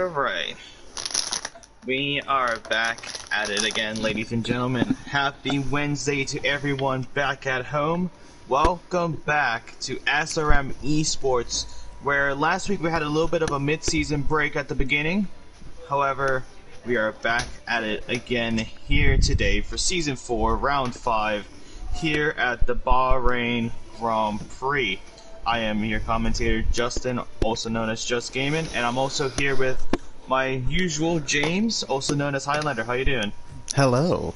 Alright, we are back at it again, ladies and gentlemen. Happy Wednesday to everyone back at home. Welcome back to SRM Esports, where last week we had a little bit of a mid-season break at the beginning. However, we are back at it again here today for Season 4, Round 5, here at the Bahrain Grand Prix. I am your commentator, Justin, also known as Just Gaming, and I'm also here with my usual James, also known as Highlander. How you doing? Hello.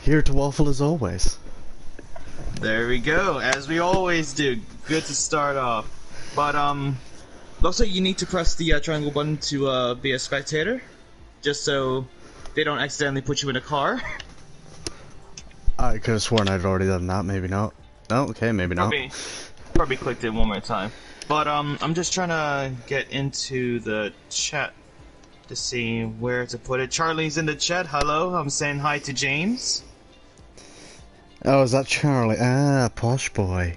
Here to waffle as always. There we go, as we always do. Good to start off. But, looks like you need to press the triangle button to be a spectator, just so they don't accidentally put you in a car. I could have sworn I'd already done that, maybe not. Oh, okay, maybe not. Probably clicked it one more time. But I'm just trying to get into the chat to see where to put it. Charlie's in the chat. Hello, I'm saying hi to James. Oh, is that Charlie? Ah, posh boy.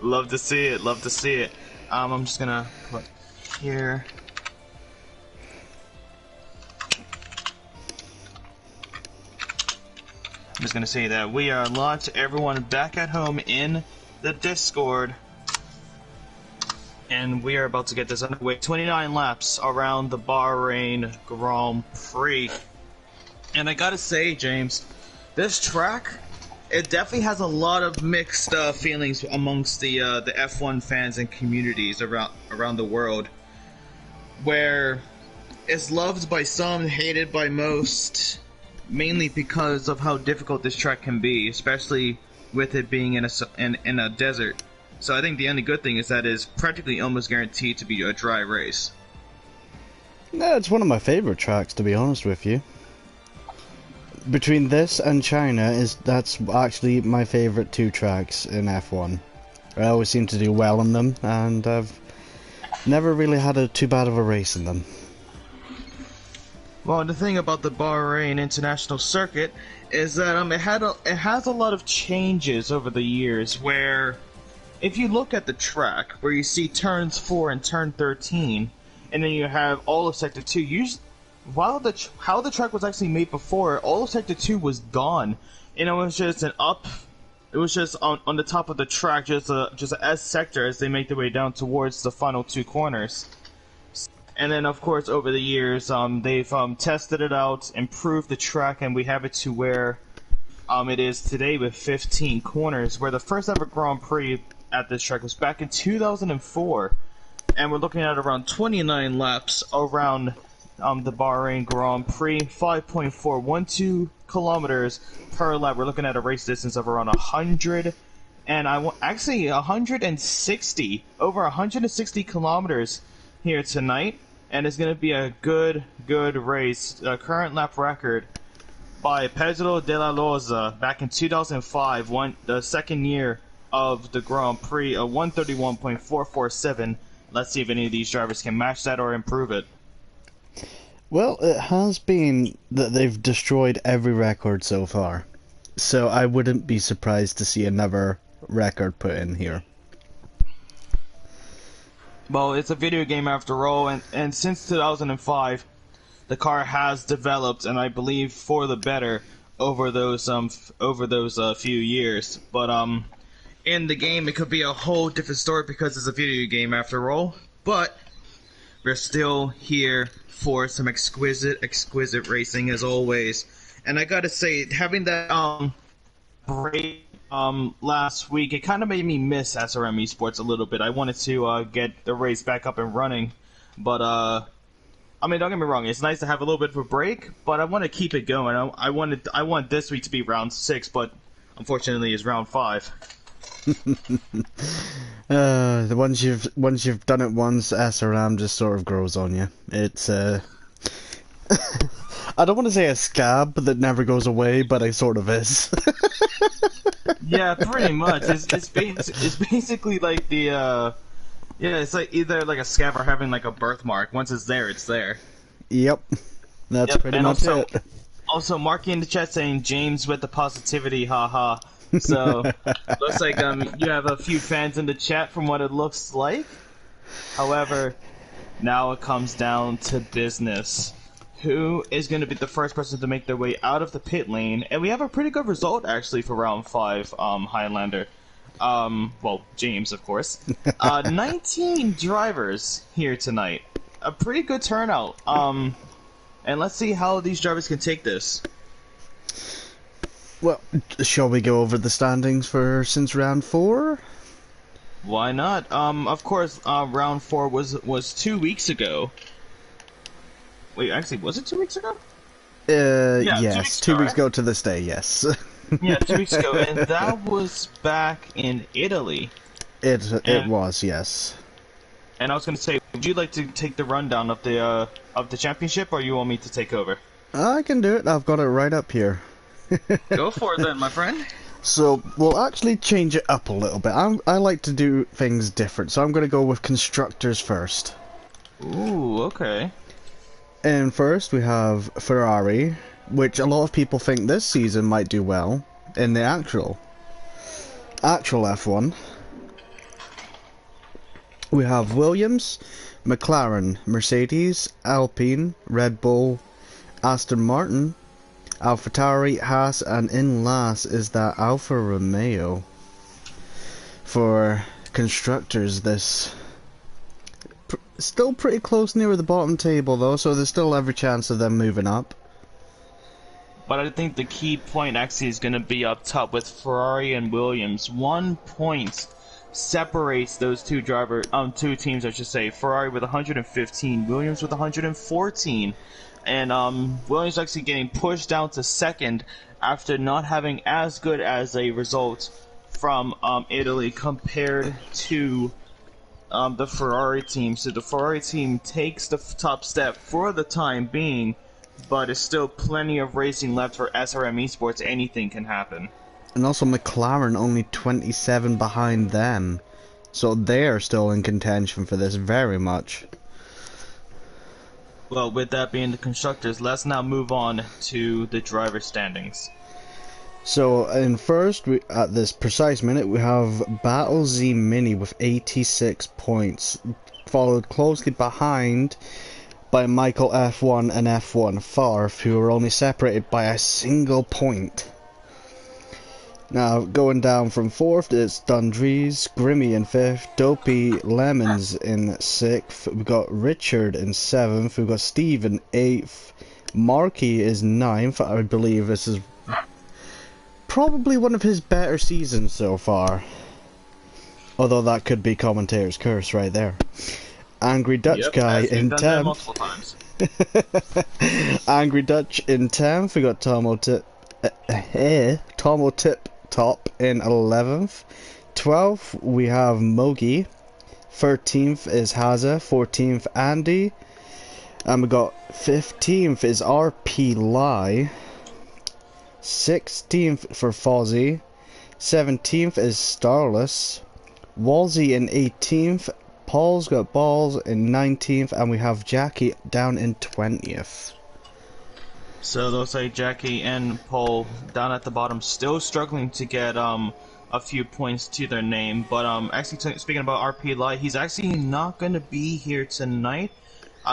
Love to see it, love to see it. I'm just gonna put here. I'm just gonna say that we are launched, everyone back at home in the Discord, and we are about to get this underway. 29 laps around the Bahrain Grand Prix, and I gotta say, James, this track, it definitely has a lot of mixed feelings amongst the F1 fans and communities around the world, where it's loved by some, hated by most. Mainly because of how difficult this track can be, especially with it being in a desert. So I think the only good thing is that it's practically almost guaranteed to be a dry race. No, it's one of my favorite tracks, to be honest with you. Between this and China, that's actually my favorite two tracks in F1. I always seem to do well in them, and I've never really had too bad of a race in them. Well, the thing about the Bahrain International Circuit is that it has a lot of changes over the years, where if you look at the track, where you see turns 4 and turn 13, and then you have all of Sector 2, how the track was actually made before, all of Sector 2 was gone, and it was just it was just on the top of the track, just an S sector as they make their way down towards the final two corners. And then, of course, over the years, they've tested it out, improved the track, and we have it to where it is today with 15 corners, where the first ever Grand Prix at this track was back in 2004. And we're looking at around 29 laps around the Bahrain Grand Prix, 5.412 kilometers per lap. We're looking at a race distance of around 100, and actually 160, over 160 kilometers here tonight, and it's going to be a good race. Current lap record by Pedro de la Loza back in 2005, the second year of the Grand Prix, a 131.447. Let's see if any of these drivers can match that or improve it. Well, it has been that they've destroyed every record so far, so I wouldn't be surprised to see another record put in here. Well, it's a video game after all, and since 2005, the car has developed, and I believe for the better over those few years. But in the game, it could be a whole different story because it's a video game after all. But we're still here for some exquisite racing as always. And I gotta say, having that break last week, it kind of made me miss SRM Esports a little bit. I wanted to get the race back up and running, but I mean, don't get me wrong, it's nice to have a little bit of a break, but I want to keep it going. I want this week to be round 6, but unfortunately it's round 5. Once you've done it once, SRM just sort of grows on you. It's I don't want to say a scab that never goes away, but it sort of is. Yeah, pretty much. It's basically like the it's like either like a scab or having like a birthmark. Once it's there, it's there. Yep, that's pretty much it. Also, Marky in the chat saying James with the positivity, haha. So, looks like you have a few fans in the chat from what it looks like. However, now it comes down to business. Who is going to be the first person to make their way out of the pit lane? And we have a pretty good result, actually, for round 5, Highlander. Well, James, of course. 19 drivers here tonight. A pretty good turnout. And let's see how these drivers can take this. Well, shall we go over the standings for since round 4? Why not? Of course, round 4 was 2 weeks ago. Wait, actually, was it 2 weeks ago? Yeah, yes, 2 weeks ago to this day, yes. Yeah, 2 weeks ago, and that was back in Italy. It was, yes. And I was going to say, would you like to take the rundown of the championship, or you want me to take over? I can do it. I've got it right up here. Go for it then, my friend. So, we'll actually change it up a little bit. I like to do things different, so I'm going to go with constructors first. Ooh, okay. And first we have Ferrari, which a lot of people think this season might do well in the actual F1. We have Williams, McLaren, Mercedes, Alpine, Red Bull, Aston Martin, AlphaTauri, Haas, and in last is that Alfa Romeo. For constructors, this still pretty close near the bottom table though, so there's still every chance of them moving up. But I think the key point actually is going to be up top with Ferrari and Williams. 1 point separates those two teams, I should say. Ferrari with 115, Williams with 114. And Williams actually getting pushed down to second after not having as good as a result from Italy compared to the Ferrari team. So the Ferrari team takes the top step for the time being, but there's still plenty of racing left for SRM Esports. Anything can happen. And also McLaren only 27 behind them, so they're still in contention for this very much. Well, with that being the constructors, let's now move on to the driver standings. So, in first, at this precise minute, we have Battle Z Mini with 86 points, followed closely behind by Michael F1 and F1 Farf, who are only separated by a single point. Now, going down from 4th, it's Dundrees, Grimmy in 5th, Dopey Lemons in 6th, we've got Richard in 7th, we've got Steve in 8th, Marky is 9th, I believe this is probably one of his better seasons so far. Although that could be commentator's curse right there. Angry Dutch Guy in 10th. Angry Dutch in 10th. We got Tomo Tip Top in 11th. 12th we have Mogi. 13th is Haza. 14th Andy. And we got 15th is RP Lie. 16th for Fozzie, 17th is Starless, Walsey in 18th, Paul's got Balls in 19th, and we have Jackie down in 20th. So those like Jackie and Paul down at the bottom, still struggling to get a few points to their name. But actually speaking about RP Light, he's actually not going to be here tonight.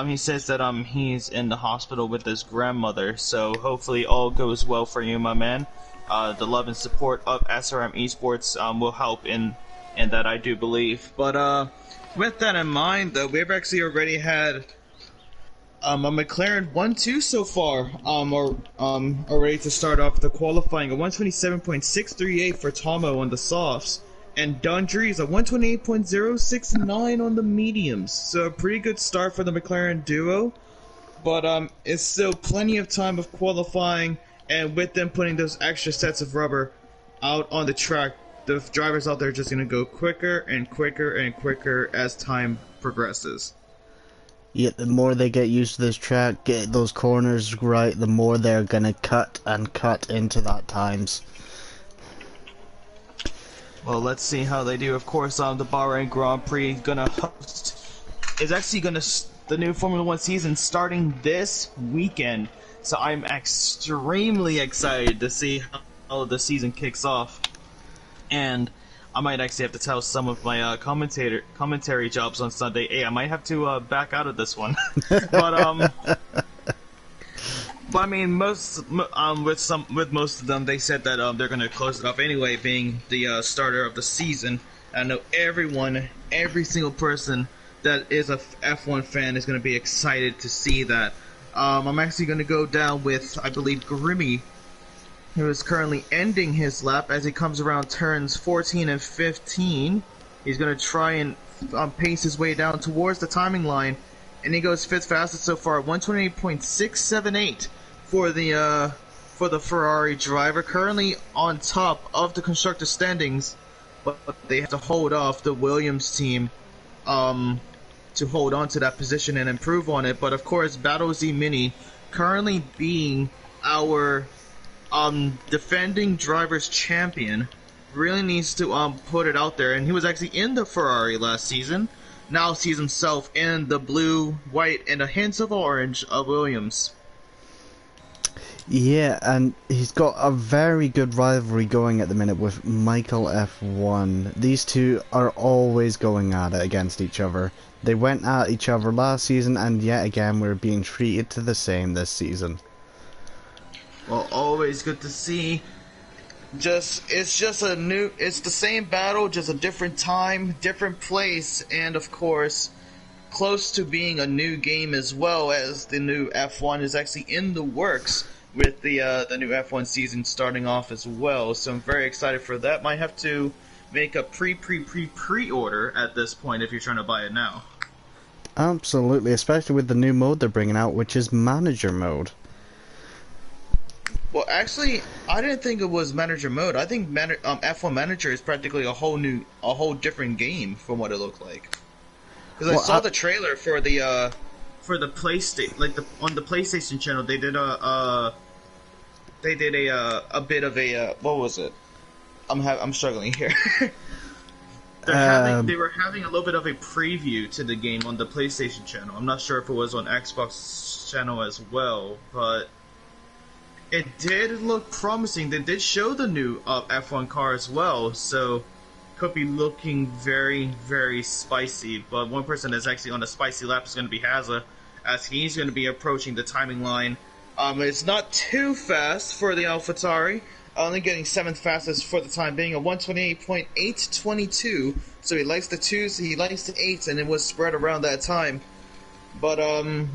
He says that he's in the hospital with his grandmother, so hopefully all goes well for you, my man. The love and support of SRM Esports will help in that, I do believe. But with that in mind, though, we've actually already had a McLaren 1-2 so far, already to start off the qualifying. A 127.638 for Tomo on the softs. And Dundrees a 128.069 on the mediums. So a pretty good start for the McLaren duo. But it's still plenty of time of qualifying, and with them putting those extra sets of rubber out on the track, the drivers out there are just going to go quicker and quicker and quicker as time progresses. Yeah, the more they get used to this track, get those corners right, the more they're going to cut and cut into that times. Well, let's see how they do. Of course, the Bahrain Grand Prix is actually gonna the new Formula 1 season starting this weekend. So I'm extremely excited to see how the season kicks off. and I might actually have to tell some of my commentary jobs on Sunday, hey, I might have to back out of this one. But I mean, with most of them, they said that they're going to close it off anyway, being the starter of the season. I know every single person that is a F1 fan is going to be excited to see that. I'm actually going to go down with, I believe, Grimmy, who is currently ending his lap as he comes around turns 14 and 15. He's going to try and pace his way down towards the timing line, and he goes 5th fastest so far, 128.678 for the Ferrari driver, currently on top of the constructor standings, but they have to hold off the Williams team to hold on to that position and improve on it. But of course, Battle Z Mini, currently being our defending drivers champion, really needs to put it out there. And he was actually in the Ferrari last season, now sees himself in the blue, white, and a hint of orange of Williams. Yeah, and he's got a very good rivalry going at the minute with Michael F1. These two are always going at it against each other. They went at each other last season, and yet again we're being treated to the same this season. Well, always good to see. It's the same battle, just a different time, different place, and of course, close to being a new game as well, as the new F1 is actually in the works with the new F1 season starting off as well. So I'm very excited for that. Might have to make a pre-order at this point if you're trying to buy it now. Absolutely, especially with the new mode they're bringing out, which is manager mode. Well, actually, I didn't think it was manager mode. I think F1 Manager is practically a whole different game from what it looked like. Because I saw the trailer for the PlayStation, on the PlayStation channel, they did a bit of a what was it? I'm struggling here. They were having a little bit of a preview to the game on the PlayStation channel. I'm not sure if it was on Xbox channel as well, but it did look promising. They did show the new F1 car as well, so could be looking very, very spicy. But one person that's actually on a spicy lap is going to be Hazza, as he's going to be approaching the timing line. It's not too fast for the AlphaTauri, only getting 7th fastest for the time being, a 128.822. So he likes the 2s, he likes the 8s, and it was spread around that time. But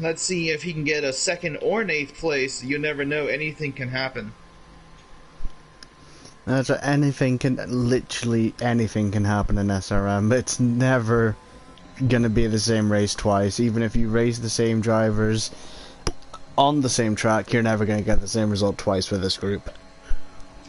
let's see if he can get a 2nd or an 8th place. You never know, anything can happen. Literally anything can happen in SRM. It's never gonna be the same race twice. Even if you race the same drivers on the same track, you're never gonna get the same result twice with this group.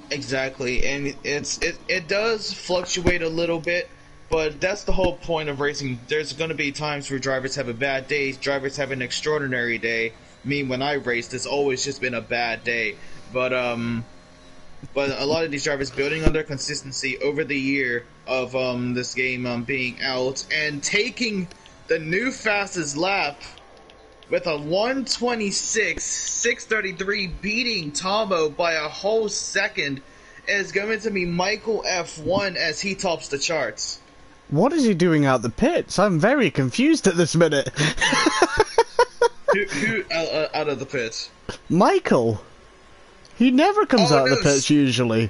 Exactly, and it does fluctuate a little bit, but that's the whole point of racing. There's going to be times where drivers have a bad day, drivers have an extraordinary day. Me, when I raced, it's always just been a bad day. But a lot of these drivers building on their consistency over the year of this game being out and taking the new fastest lap with a 126.633, beating Tomo by a whole second, is going to be Michael F1 as he tops the charts. What is he doing out the pits? I'm very confused at this minute. who out of the pits? Michael. He never comes out of the pits usually.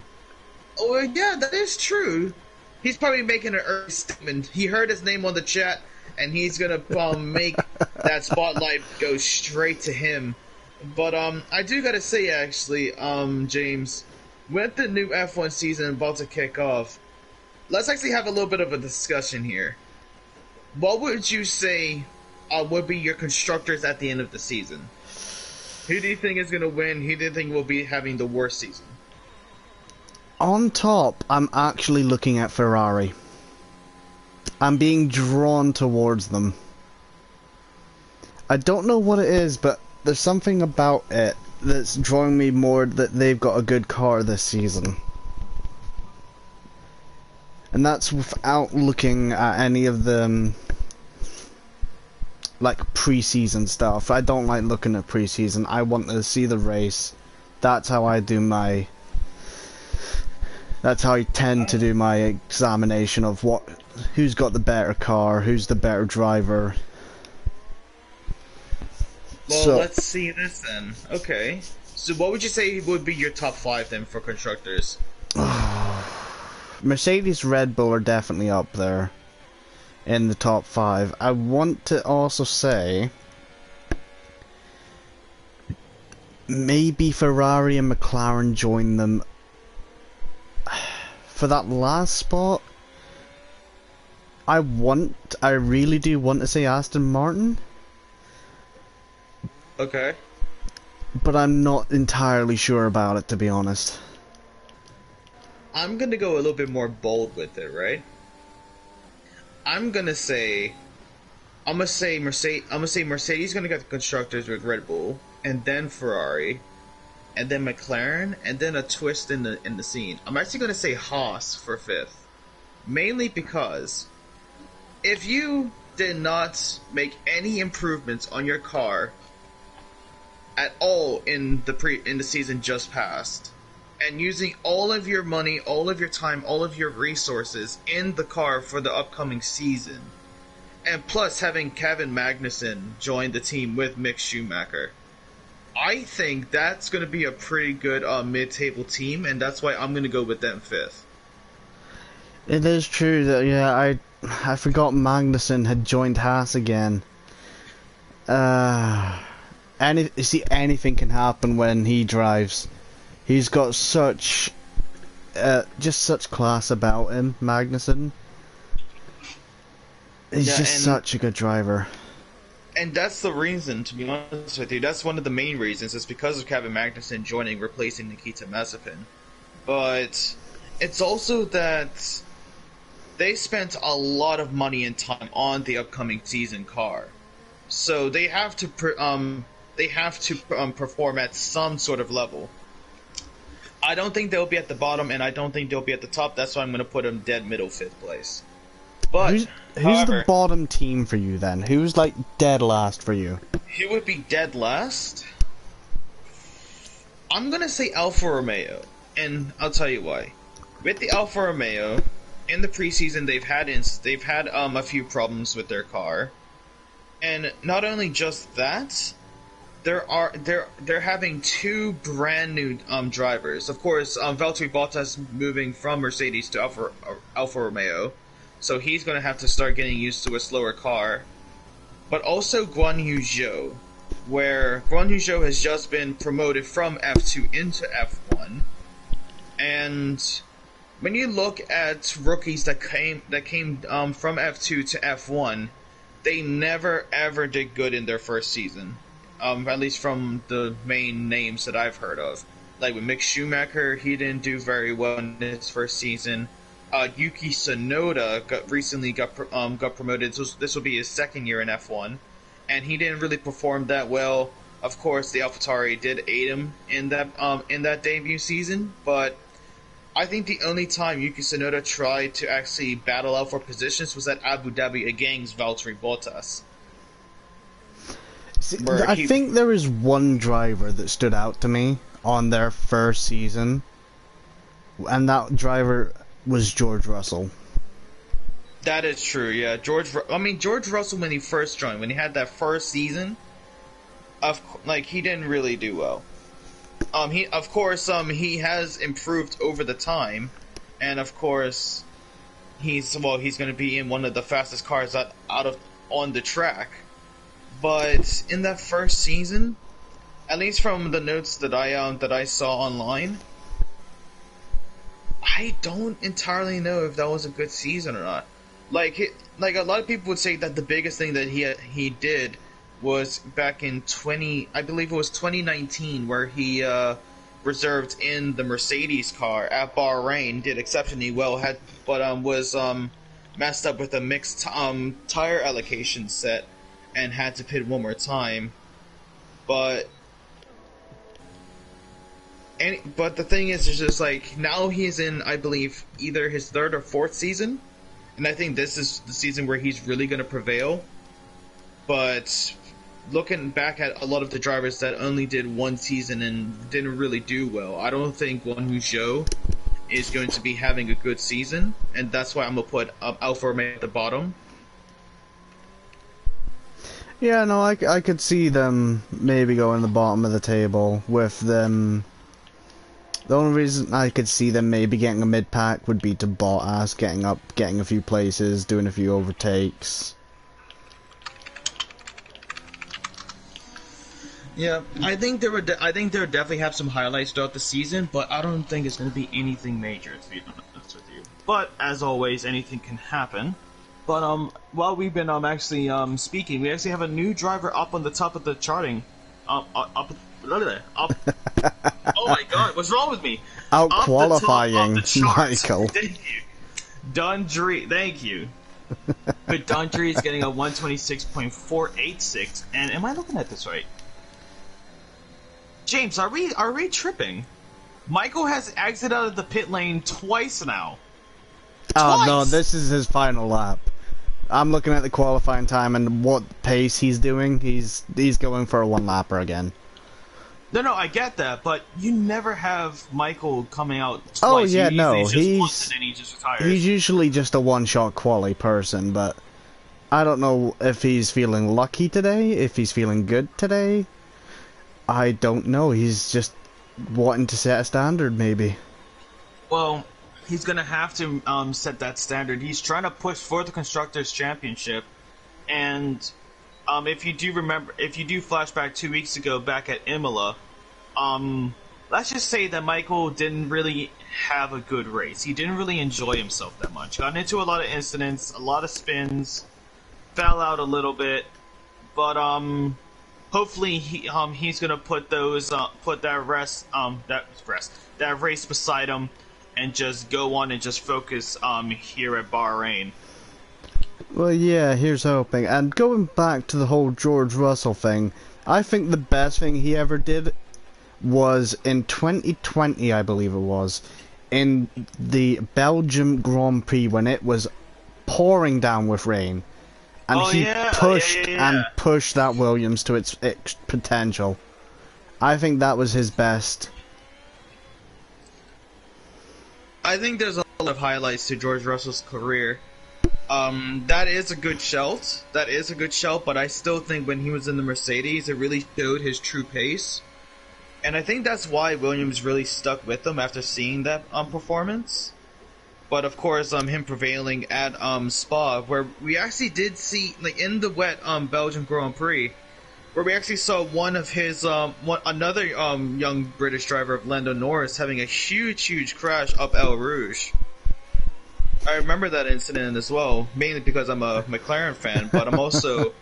Oh yeah, that is true. He's probably making an early statement. He heard his name on the chat, and he's gonna make that spotlight go straight to him. But I do gotta say, actually, James, with the new F1 season about to kick off, let's actually have a little bit of a discussion here. What would you say would be your constructors at the end of the season? Who do you think is gonna win? Who do you think will be having the worst season? On top, I'm actually looking at Ferrari. I'm being drawn towards them. I don't know what it is, but there's something about it that's drawing me more that they've got a good car this season. And that's without looking at any of the like pre-season stuff. I don't like looking at pre-season. I want to see the race. That's how I do my That's how I tend to do my examination of who's got the better car, who's the better driver. Well, So, let's see this then. Okay. So what would you say would be your top 5 then for constructors? Mercedes, Red Bull are definitely up there in the top 5. I want to also say maybe Ferrari and McLaren join them for that last spot. I really do want to say Aston Martin. Okay. But I'm not entirely sure about it, to be honest. I'm gonna go a little bit more bold with it, right? I'm gonna say Mercedes gonna get the constructors with Red Bull, and then Ferrari, and then McLaren, and then a twist in the scene. I'm actually gonna say Haas for 5th, mainly because if you did not make any improvements on your car at all in the season just passed, and using all of your money, all of your time, all of your resources in the car for the upcoming season, and plus having Kevin Magnussen join the team with Mick Schumacher, I think that's going to be a pretty good mid-table team, and that's why I'm going to go with them 5th. It is true that, yeah, I forgot Magnussen had joined Haas again. Anything can happen when he drives. He's got such class about him, Magnussen. He's just such a good driver. And that's the reason, to be honest with you, that's one of the main reasons. It's because of Kevin Magnussen joining, replacing Nikita Mazepin. But it's also that they spent a lot of money and time on the upcoming season car, so they have to perform at some sort of level. I don't think they'll be at the bottom, and I don't think they'll be at the top. That's why I'm going to put them dead middle, 5th place. But who's however, the bottom team for you then? Who's like dead last for you? Who would be dead last? I'm going to say Alfa Romeo, and I'll tell you why. With the Alfa Romeo, in the preseason they've had a few problems with their car, and not only just that, they're having 2 brand new drivers. Of course, Valtteri Bottas moving from Mercedes to Alfa Romeo, so he's going to have to start getting used to a slower car. But also Guan Yu Zhou, where Guan Yu Zhou has just been promoted from F2 into F1, and when you look at rookies that came from F2 to F1, they never ever did good in their first season. At least from the main names that I've heard of. Like with Mick Schumacher, he didn't do very well in his first season. Yuki Tsunoda recently got promoted, so this will be his 2nd year in F1, and he didn't really perform that well. Of course, the AlphaTauri did aid him in that debut season, but I think the only time Yuki Tsunoda tried to actually battle out for positions was at Abu Dhabi against Valtteri Bottas. See, I think there is one driver that stood out to me on their first season, and that driver was George Russell. That is true, yeah. George Russell, when he first joined, when he had that first season, he didn't really do well. He has improved over the time, and of course, he's going to be in one of the fastest cars on the track. But in that first season, at least from the notes that I saw online, I don't entirely know if that was a good season or not. Like a lot of people would say that the biggest thing that he did was back in 2019, where he reserved in the Mercedes car at Bahrain, did exceptionally well, was messed up with a mixed tire allocation set and had to pit one more time. But the thing is, it's just like, now he's in, I believe, either his 3rd or 4th season, and I think this is the season where he's really going to prevail. But looking back at a lot of the drivers that only did one season and didn't really do well, I don't think Guan Yu Zhou is going to be having a good season, and that's why I'm gonna put Alfa Romeo at the bottom. Yeah, no, I could see them maybe going the bottom of the table with them. The only reason I could see them maybe getting a mid-pack would be to Bottas, getting up, getting a few places, doing a few overtakes. Yeah, I think there would definitely have some highlights throughout the season, but I don't think it's going to be anything major, to be honest with you. But as always, anything can happen. But while we've been actually speaking, we actually have a new driver up on the top of the charting. Up. Oh my God, what's wrong with me? Out qualifying, Michael. Thank you, Dundry. Thank you. But Dundry is getting a 126.486, and am I looking at this right? James, are we tripping? Michael has exited out of the pit lane twice now. Oh no, this is his final lap. I'm looking at the qualifying time and what pace he's doing. He's going for a one-lapper again. No, I get that, but you never have Michael coming out twice. Oh yeah, no, he's once and then he just retires. He's usually just a one-shot quali person, but I don't know if he's feeling lucky today, if he's feeling good today. I don't know. He's just wanting to set a standard, maybe. Well, he's gonna have to set that standard. He's trying to push for the constructors championship, and if you do flashback 2 weeks ago back at Imola, let's just say that Michael didn't really have a good race. He didn't really enjoy himself that much. Got into a lot of incidents, a lot of spins, fell out a little bit, but hopefully he's gonna put that race beside him and just go on and just focus here at Bahrain. Well, yeah, here's hoping. And going back to the whole George Russell thing, I think the best thing he ever did was in 2020, I believe it was, in the Belgium Grand Prix when it was pouring down with rain. And pushed that Williams to its potential. I think that was his best. I think there's a lot of highlights to George Russell's career. That is a good shout. But I still think when he was in the Mercedes, it really showed his true pace. And I think that's why Williams really stuck with him after seeing that performance. But of course, him prevailing at Spa, where we actually did see, like in the wet Belgian Grand Prix, where we actually saw one of his another young British driver of Lando Norris having a huge crash up El Rouge. I remember that incident as well, mainly because I'm a McLaren fan, but I'm also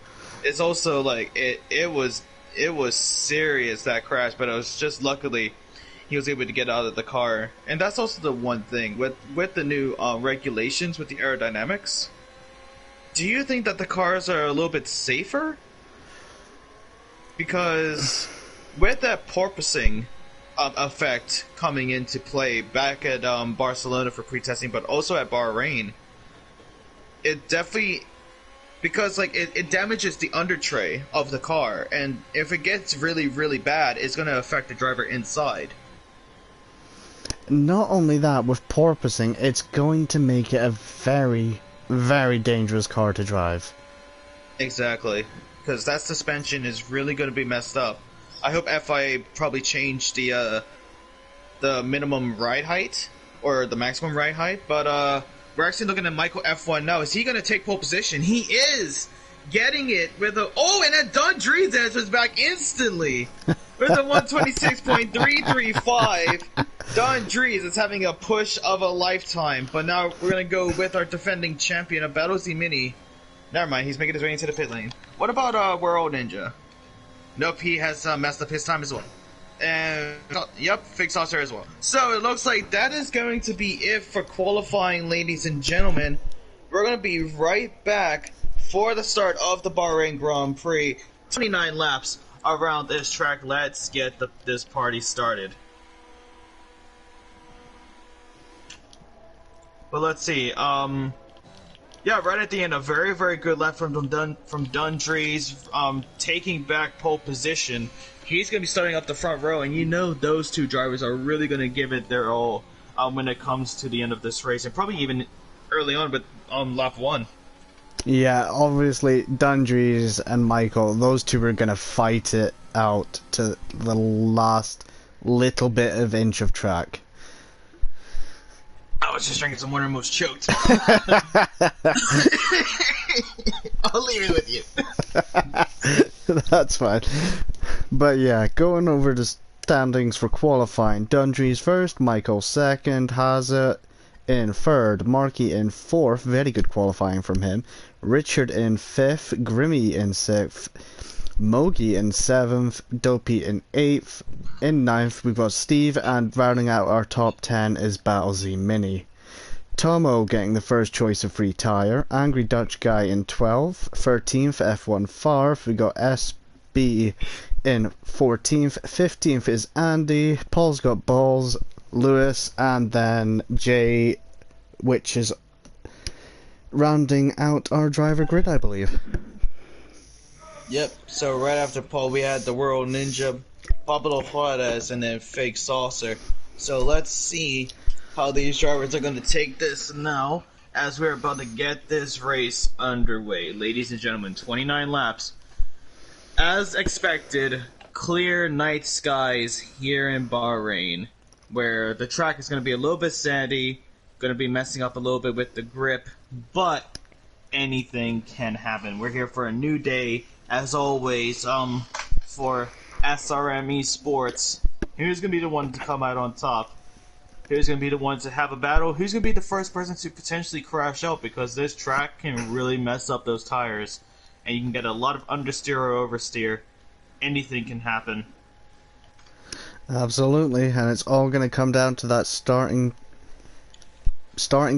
it's also like it was serious, that crash, but it was just luckily he was able to get out of the car. And that's also the one thing with the new regulations with the aerodynamics. Do you think that the cars are a little bit safer? Because with that porpoising effect coming into play back at Barcelona for pre-testing, but also at Bahrain, it definitely, because like it damages the under tray of the car, and if it gets really bad, it's going to affect the driver inside. Not only that, with porpoising, it's going to make it a very dangerous car to drive. Exactly, because that suspension is really going to be messed up. I hope FIA probably changed the minimum ride height or the maximum ride height. But we're actually looking at Michael F1 now. Is he going to take pole position? He is getting it with a and that Don Dries was back instantly with a 126.335. Don Dries is having a push of a lifetime. But now we're going to go with our defending champion of Battles Mini. Never mind, he's making his way into the pit lane. What about World Ninja? Nope, he has messed up his time as well. And, yep, Fig Saucer as well. So, it looks like that is going to be it for qualifying, ladies and gentlemen. We're going to be right back for the start of the Bahrain Grand Prix. 29 laps around this track. Let's get this party started. But let's see, yeah, right at the end, a very good lap from Dundries, taking back pole position. He's going to be starting up the front row, and you know those two drivers are really going to give it their all when it comes to the end of this race, and probably even early on, but on lap 1. Yeah, obviously, Dundrees and Michael, those two were going to fight it out to the last little bit of inch of track. I was just drinking some water and almost choked. I'll leave it with you. That's fine. But yeah, going over the standings for qualifying. Dundrees first, Michael second, Hazard in third, Marky in fourth, very good qualifying from him, Richard in fifth, Grimmy in sixth, Mogi in seventh, Dopey in eighth, in ninth we've got Steve, and rounding out our top 10 is Battlesy Mini. Tomo getting the first choice of free tyre, Angry Dutch Guy in 12th, 13th F1 Farf, we got SB in 14th, 15th is Andy, Paul's got balls, Lewis, and then Jay, which is rounding out our driver grid, I believe. Yep, so right after Paul we had the World Ninja, Pablo Juarez, and then Fake Saucer. So let's see how these drivers are going to take this now as we're about to get this race underway. Ladies and gentlemen, 29 laps. As expected, clear night skies here in Bahrain, where the track is going to be a little bit sandy, going to be messing up a little bit with the grip, but anything can happen. We're here for a new day, as always, for SRM Esports. Who's going to be the one to come out on top? Who's going to be the one to have a battle? Who's going to be the first person to potentially crash out? Because this track can really mess up those tires, and you can get a lot of understeer or oversteer. Anything can happen. Absolutely, and it's all going to come down to that starting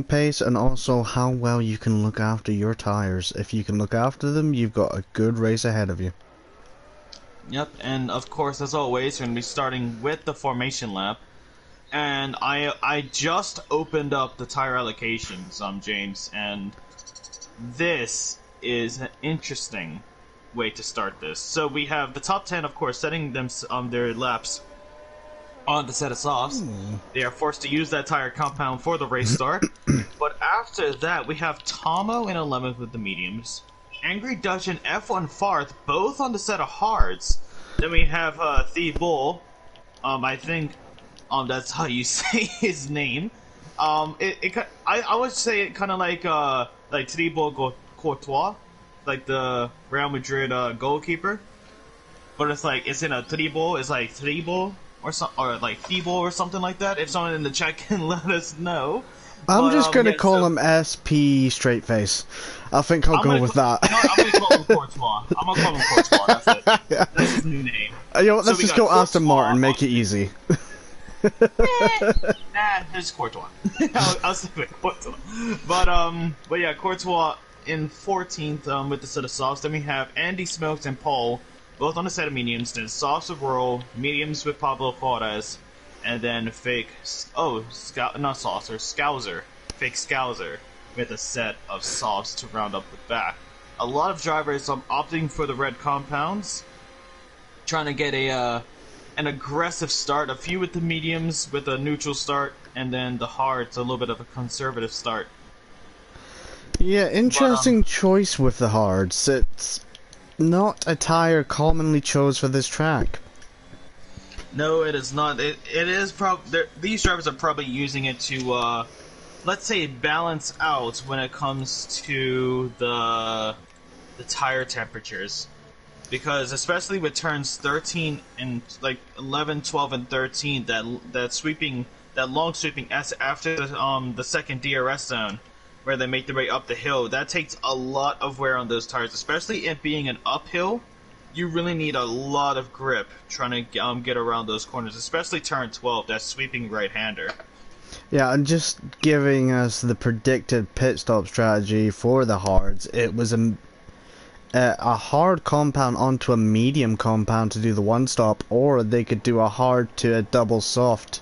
pace, and also how well you can look after your tires. If you can look after them, you've got a good race ahead of you. Yep, and of course, as always, we're going to be starting with the formation lap. And I just opened up the tire allocations, James, and this is an interesting way to start this. So we have the top 10, of course, setting them their laps on the set of softs. They are forced to use that tire compound for the race start. But after that, we have Tomo in 11th with the mediums, Angry Dutch and F1 Farth both on the set of hards. Then we have Thief Bull. I think that's how you say his name. I would say it kind of like Thibaut Courtois, like the Real Madrid goalkeeper. But it's like it's in a Thibaut. It's like Thibaut or like Thibaut or something like that. If someone in the chat can let us know. I'm just gonna call him SP Straight Face. I think I'll go with that. You know what, I'm gonna call him Courtois. I'm gonna call him Courtois. That's it. That's his new name. You know what, let's just go Aston Martin. Make it easy. Nah, there's Courtois. I'll stick with Courtois. But yeah, Courtois in 14th with the set of softs. Then we have Andy Smokes and Paul both on the set of mediums. Then softs with Roll, mediums with Pablo Juarez, and then Fake Scouser with a set of softs to round up the back. A lot of drivers opting for the red compounds, trying to get an aggressive start. A few with the mediums with a neutral start, and then the hards a little bit of a conservative start. Yeah, interesting choice with the hards. It's not a tire commonly chose for this track. No, it is not. It is these drivers are probably using it to, let's say, balance out when it comes to the tire temperatures. Because especially with turns 13 and like 11, 12, and 13, that long sweeping S after the second DRS zone, where they make their way up the hill, that takes a lot of wear on those tires. Especially it being an uphill, you really need a lot of grip trying to get around those corners. Especially turn 12, that sweeping right-hander. Yeah, and just giving us the predicted pit stop strategy for the hards, it was a hard compound onto a medium compound to do the one stop, or they could do a hard to a double soft.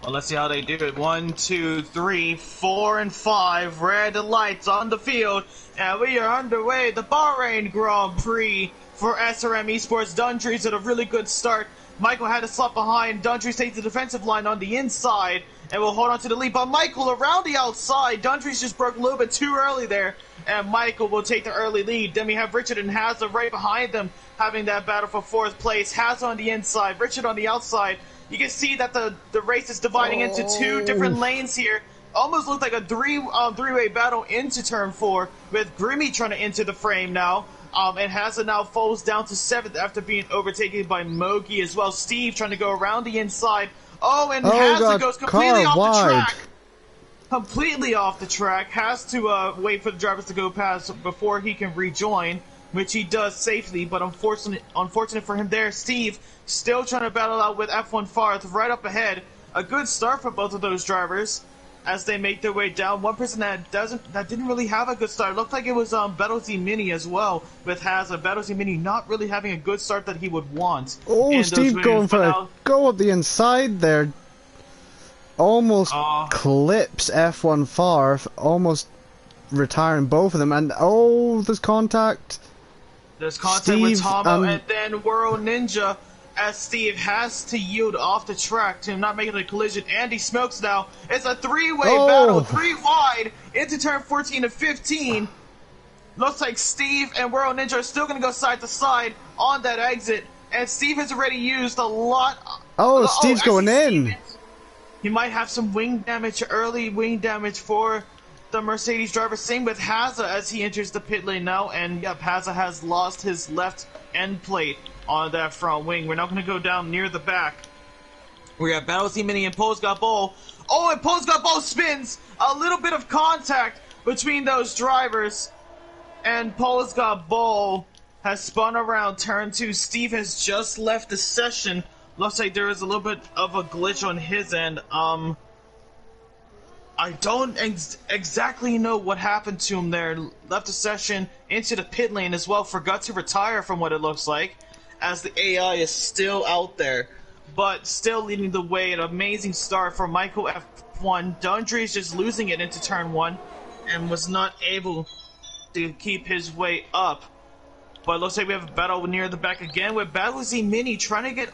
Well, let's see how they do it. 1, 2, 3, 4, and 5 red lights on the field, and we are underway. The Bahrain Grand Prix for SRM Esports. Dundrees at a really good start. Michael had a slot behind. Dundrees takes the defensive line on the inside, and will hold on to the lead. But Michael around the outside. Dundree's just broke a little bit too early there, and Michael will take the early lead. Then we have Richard and Hazza right behind them, having that battle for 4th place. Hazza on the inside, Richard on the outside. You can see that the race is dividing into 2 different lanes here. Almost looked like a three-way battle into turn 4, with Grimmy trying to enter the frame now. And Hazza now falls down to 7th after being overtaken by Mogi as well. Steve trying to go around the inside. Oh, and Hazza goes completely off the track. Completely off the track. Has to wait for the drivers to go past before he can rejoin, which he does safely, but unfortunate for him there. Steve still trying to battle out with F1 Farth right up ahead. A good start for both of those drivers as they make their way down. One person that didn't really have a good start, looked like it was Battlesy Mini as well, with Hazza. Battlesy Mini not really having a good start that he would want. Oh, Steve going for a go up the inside there. Almost clips F1 Farth, almost retiring both of them, and there's contact. There's contact with Tomo, and then World Ninja, as Steve has to yield off the track to not making a collision. Andy Smokes now. It's a 3-way battle, 3 wide, into turn 14 and 15. Looks like Steve and World Ninja are still going to go side to side on that exit, and Steve has already used a lot. Steve's going in. He might have some wing damage, early wing damage for the Mercedes driver. Same with Hazza as he enters the pit lane now, and yep, Hazza has lost his left end plate on that front wing. We're not going to go down near the back. We have Battlesy Mini and Pole's Got Bowl. Oh, and Pole's Got Bowl spins! A little bit of contact between those drivers, and Pole's Got Bowl has spun around turn 2. Steve has just left the session. Looks like there is a little bit of a glitch on his end. I don't exactly know what happened to him there. Left the session into the pit lane as well. Forgot to retire from what it looks like, as the AI is still out there, but still leading the way. An amazing start for Michael F1. Dundry is just losing it into turn 1 and was not able to keep his way up. But it looks like we have a battle near the back again with Battlesy Mini trying to get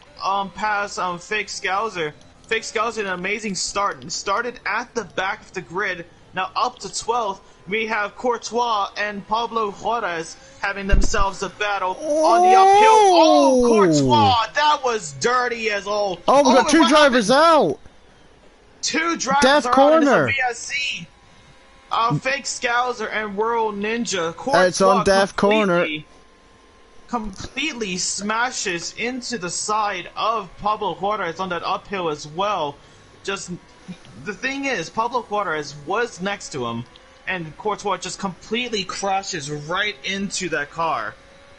past Fake Scouser. Fake Scouser, an amazing start. Started at the back of the grid, now up to 12th. We have Courtois and Pablo Juarez having themselves a battle on the uphill. Oh, Courtois, that was dirty as all. Oh, we got 2 drivers out. 2 drivers Death are corner. out in VSC. Fake Scouser and World Ninja. Courtois it's on Death corner. Completely smashes into the side of Pablo Juarez on that uphill as well. Just the thing is, Pablo Juarez was next to him, and Courtois just completely crashes right into that car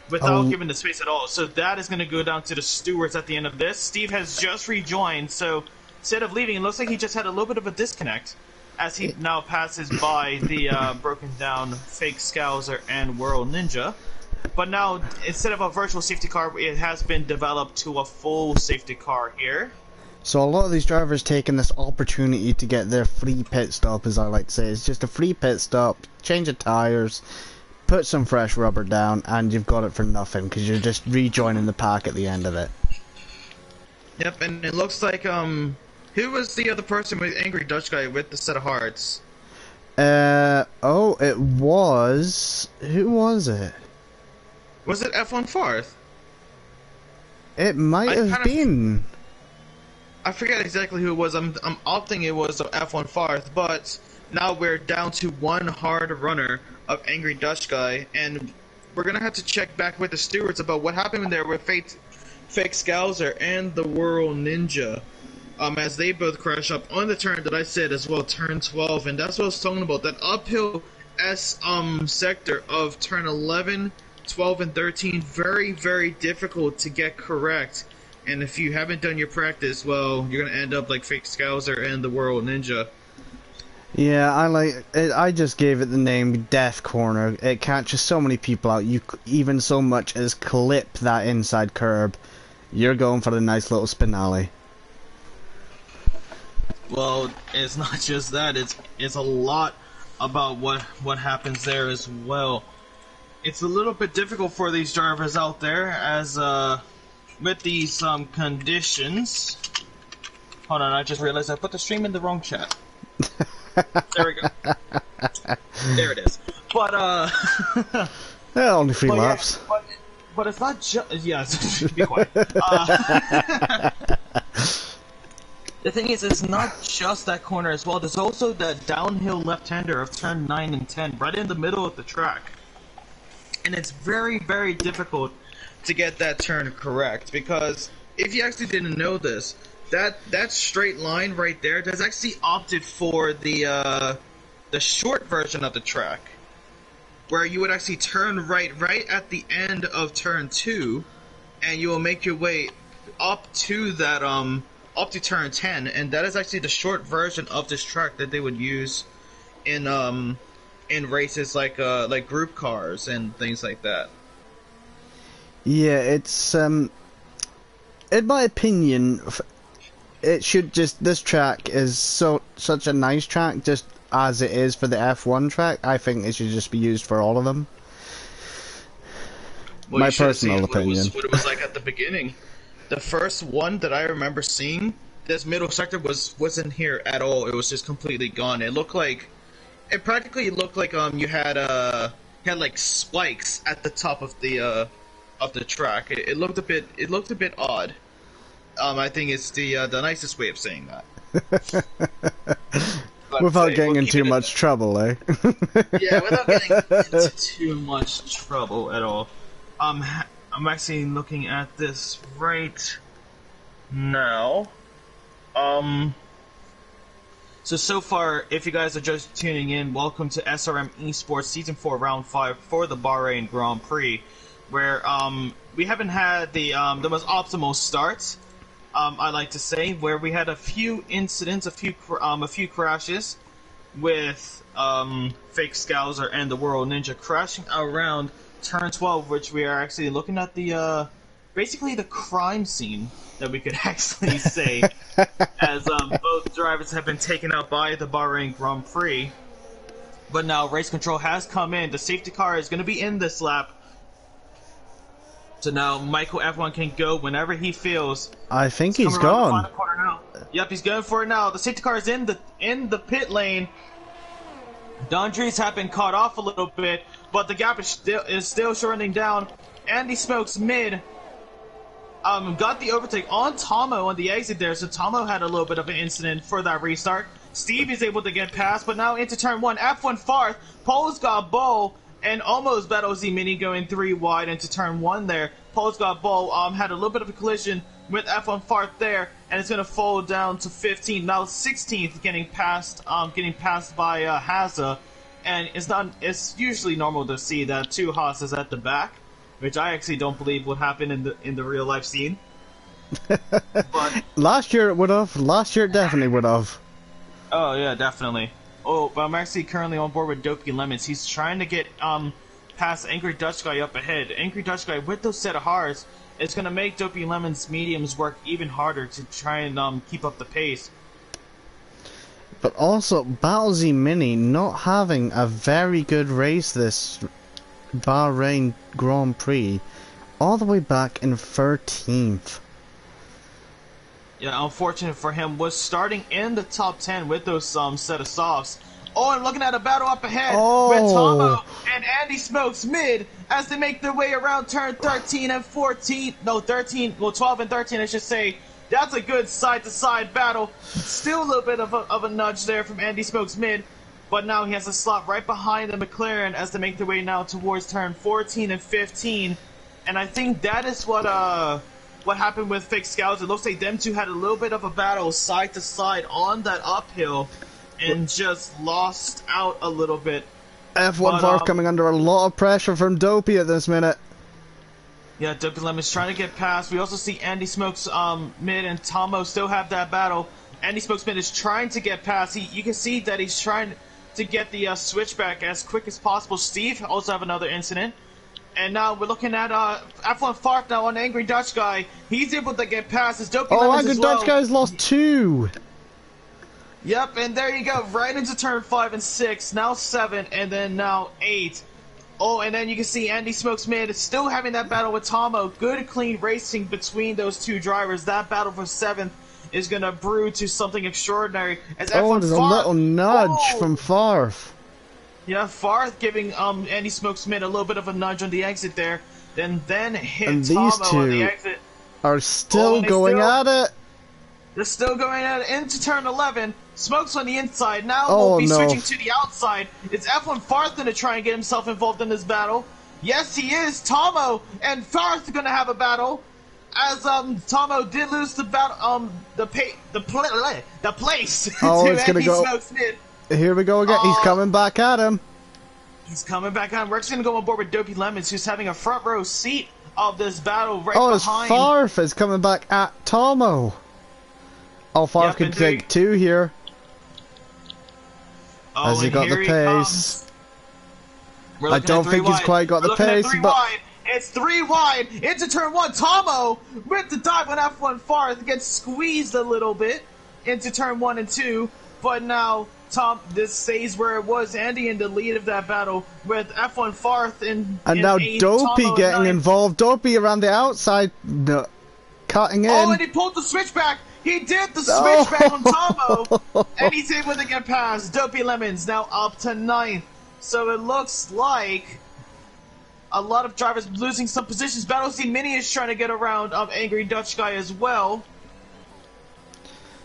without giving the space at all. So that is going to go down to the stewards at the end of this. Steve has just rejoined, so instead of leaving, it looks like he just had a little bit of a disconnect as he now passes by the broken down Fake Scouser and World Ninja. But now, instead of a virtual safety car, it has been developed to a full safety car here. So a lot of these drivers taking this opportunity to get their free pit stop, as I like to say. It's just a free pit stop, change of tires, put some fresh rubber down, and you've got it for nothing, because you're just rejoining the pack at the end of it. Yep, and it looks like, who was the other person with Angry Dutch Guy with the set of hearts? It was... Who was it? Was it F1 Farth? It might have been. I forget exactly who it was. I'm opting it was F1 Farth, but now we're down to 1 hard runner of Angry Dutch Guy, and we're gonna have to check back with the stewards about what happened there with Fake Scouser and the World Ninja, as they both crash up on the turn that I said as well, turn 12, and that's what I was talking about. That uphill sector of turn 11. 12 and 13, very, very difficult to get correct. And if you haven't done your practice, well, you're going to end up like Fake Scouser and the World Ninja. Yeah, I just gave it the name Death Corner. It catches so many people out. You even so much as clip that inside curb. You're going for the nice little spinale. Well, it's not just that. It's a lot about what happens there as well. It's a little bit difficult for these drivers out there, as with these conditions. Hold on, I just realized I put the stream in the wrong chat. There we go. There it is. But, Yeah, only 3 laps. Yeah, but it's not just... Yeah, be quiet. The thing is, it's not just that corner as well. There's also that downhill left-hander of turn 9 and 10, right in the middle of the track. And it's very, very difficult to get that turn correct, because if you actually didn't know this, that straight line right there, that's actually opted for the short version of the track, where you would actually turn right at the end of turn 2, and you will make your way up to that up to turn 10, and that is actually the short version of this track that they would use in races like group cars and things like that. Yeah, it's in my opinion, it should just, this track is such a nice track just as it is for the F1 track. I think it should just be used for all of them. Well, my personal opinion. What it was like at the beginning. The first one that I remember seeing, this middle sector wasn't here at all. It was just completely gone. It practically looked like you had like spikes at the top of the track. It looked a bit odd. I think it's the nicest way of saying that. Without getting in too much trouble, eh? Yeah, without getting into too much trouble at all. I'm actually looking at this right now. So far, if you guys are just tuning in, welcome to SRM Esports Season 4, Round 5 for the Bahrain Grand Prix, where we haven't had the most optimal starts, I like to say, where we had a few incidents, a few crashes with Fake Scouser and the World Ninja crashing around turn 12, which we are actually looking at the basically the crime scene that we could actually say, as both drivers have been taken out by the Bahrain Grand Prix. But now race control has come in. The safety car is going to be in this lap. So now Michael F1 can go whenever he feels. I think he's gone. Yep, he's going for it now. The safety car is in the pit lane. Dondries have been caught off a little bit, but the gap is still shortening down. Andy Smokes mid got the overtake on Tomo on the exit there, so Tomo had a little bit of an incident for that restart. Steve is able to get past, but now into turn 1. F1 Farth, Pole's got Bull, and almost battles Z-Mini going 3 wide into turn 1 there. Pole's got Bull had a little bit of a collision with F1 Farth there, and it's going to fall down to 15th. Now 16th, getting passed by Haza, and it's usually normal to see that 2 Haas's at the back, which I actually don't believe would happen in the real life scene. But last year it would have. Last year it definitely would have. Oh yeah, definitely. Oh, but I'm actually currently on board with Dopey Lemons. He's trying to get past Angry Dutch Guy up ahead. Angry Dutch Guy with those set of hars is going to make Dopey Lemons mediums work even harder to try and keep up the pace. But also, Battlesy Mini not having a very good race this Bahrain Grand Prix, all the way back in 13th. Yeah, unfortunate for him, was starting in the top 10 with those set of softs. Oh, and looking at a battle up ahead with Tomo and Andy Smokes mid as they make their way around turn 13 and 14. No, 13, well 12 and 13 I should say. That's a good side-to-side battle. Still a little bit of a nudge there from Andy Smokes mid. But now he has a slot right behind the McLaren as they make their way now towards turn 14 and 15. And I think that is what happened with Fake Scouts. It looks like them two had a little bit of a battle side to side on that uphill and just lost out a little bit. F1 Farth coming under a lot of pressure from Dopey at this minute. Yeah, Dopey Lemon's trying to get past. We also see Andy Smokes mid and Tomo still have that battle. Andy Smokes mid is trying to get past. You can see that he's trying to get the switchback as quick as possible. Steve also have another incident. And now we're looking at F1 Farth now on Angry Dutch Guy. He's able to get past his Dopey Lemons Angry as well. Dutch Guy's lost 2. Yep, and there you go, right into turn 5 and 6, now 7, and then now 8. Oh, and then you can see Andy Smokes mid still having that battle with Tomo. Good, clean racing between those two drivers. That battle for 7th is going to brew to something extraordinary. As Oh, F1 there's a Farth, little nudge from Farth. Yeah, Farth giving Andy Smokesmith a little bit of a nudge on the exit there. Then hit And these Tomo on the two exit. are still going at it. They're still going at it into turn 11. Smokes on the inside. Now Oh, we'll be no. switching to the outside. Is F1 Farth going to try and get himself involved in this battle? Yes, he is. Tomo and Farth are going to have a battle. As Tomo did lose the battle, the place Oh, to it's gonna Andy go. Smokesmith. Here we go again. He's coming back at him. He's coming back on. We're actually going to go on board with Dopey Lemons, who's having a front row seat of this battle right Oh, it's behind. Farth is coming back at Tomo. Oh, Farth Yep, could take two here. Oh, Has he and got the here he pace? comes. We're I looking don't at think three he's wide. quite got We're the looking at pace, three but wide. It's 3 wide into turn 1. Tomo with the dive on F1 Farth gets squeezed a little bit into turn 1 and 2, but now this stays where it was. Andy in the lead of that battle with F1 Farth and in now 8th, Dopey Tomo in getting 9th. involved. Dopey around the outside, cutting in. Oh, and he pulled the switchback. He did the Oh. switchback on Tomo, and he's able to get past. Dopey Lemons now up to 9th. So it looks like a lot of drivers losing some positions. Battle C Mini is trying to get around Angry Dutch Guy as well.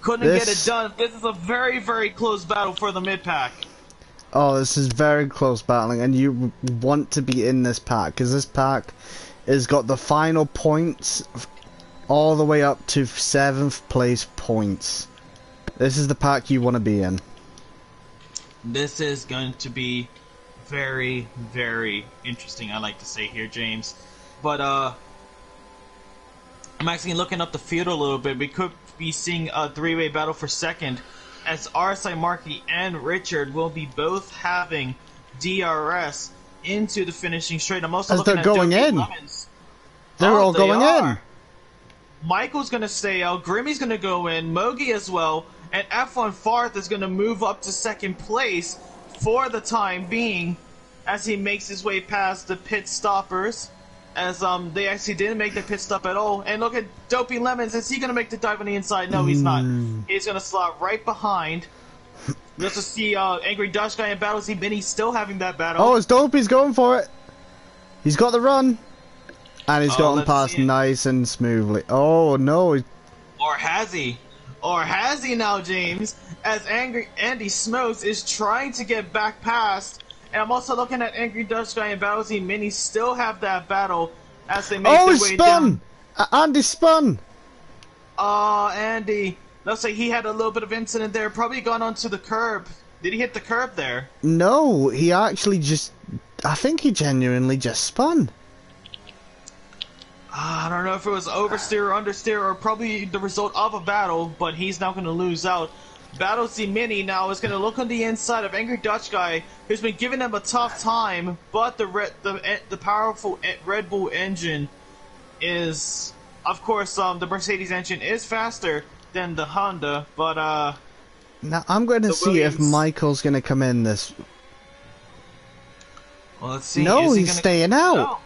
Couldn't get it done. This is a very, very close battle for the mid-pack. Oh, this is very close battling, and you want to be in this pack, because this pack has got the final points all the way up to 7th place points. This is the pack you want to be in. This is going to be very, very interesting, I like to say here, James. But, I'm actually looking up the field a little bit. We could be seeing a three-way battle for second, as RSI Markey and Richard will be both having DRS into the finishing straight. I'm also looking they're at going Dopey in. Lemons. They're all going in. Michael's going to stay out. Grimmy's going to go in. Mogi as well. And F1 Farth is going to move up to second place for the time being, as he makes his way past the pit stoppers, as they actually didn't make the pit stop at all. And look at Dopey Lemons. Is he going to make the dive on the inside? No, he's not. He's going to slot right behind. We also see Angry Dutch Guy and Battle Z Mini still having that battle. Oh, it's Dopey's going for it. He's got the run. And he's gotten past nice and smoothly. Oh, no. Or has he? Or has he now, James? As Andy Smokes is trying to get back past. And I'm also looking at Angry Dutch Guy and Battle Z Mini still have that battle as they make their way down. Andy spun! Andy. Looks like he had a little bit of incident there. Probably gone onto the curb. Did he hit the curb there? No, he actually just... I think he genuinely just spun. I don't know if it was oversteer or understeer or probably the result of a battle, but he's now going to lose out. Battle Z Mini now is going to look on the inside of Angry Dutch Guy, who's been giving him a tough time, but the powerful Red Bull engine is, of course, the Mercedes engine is faster than the Honda, but now I'm going to see if Michael's going to come in this. Well, let's see. No, he's staying out. No,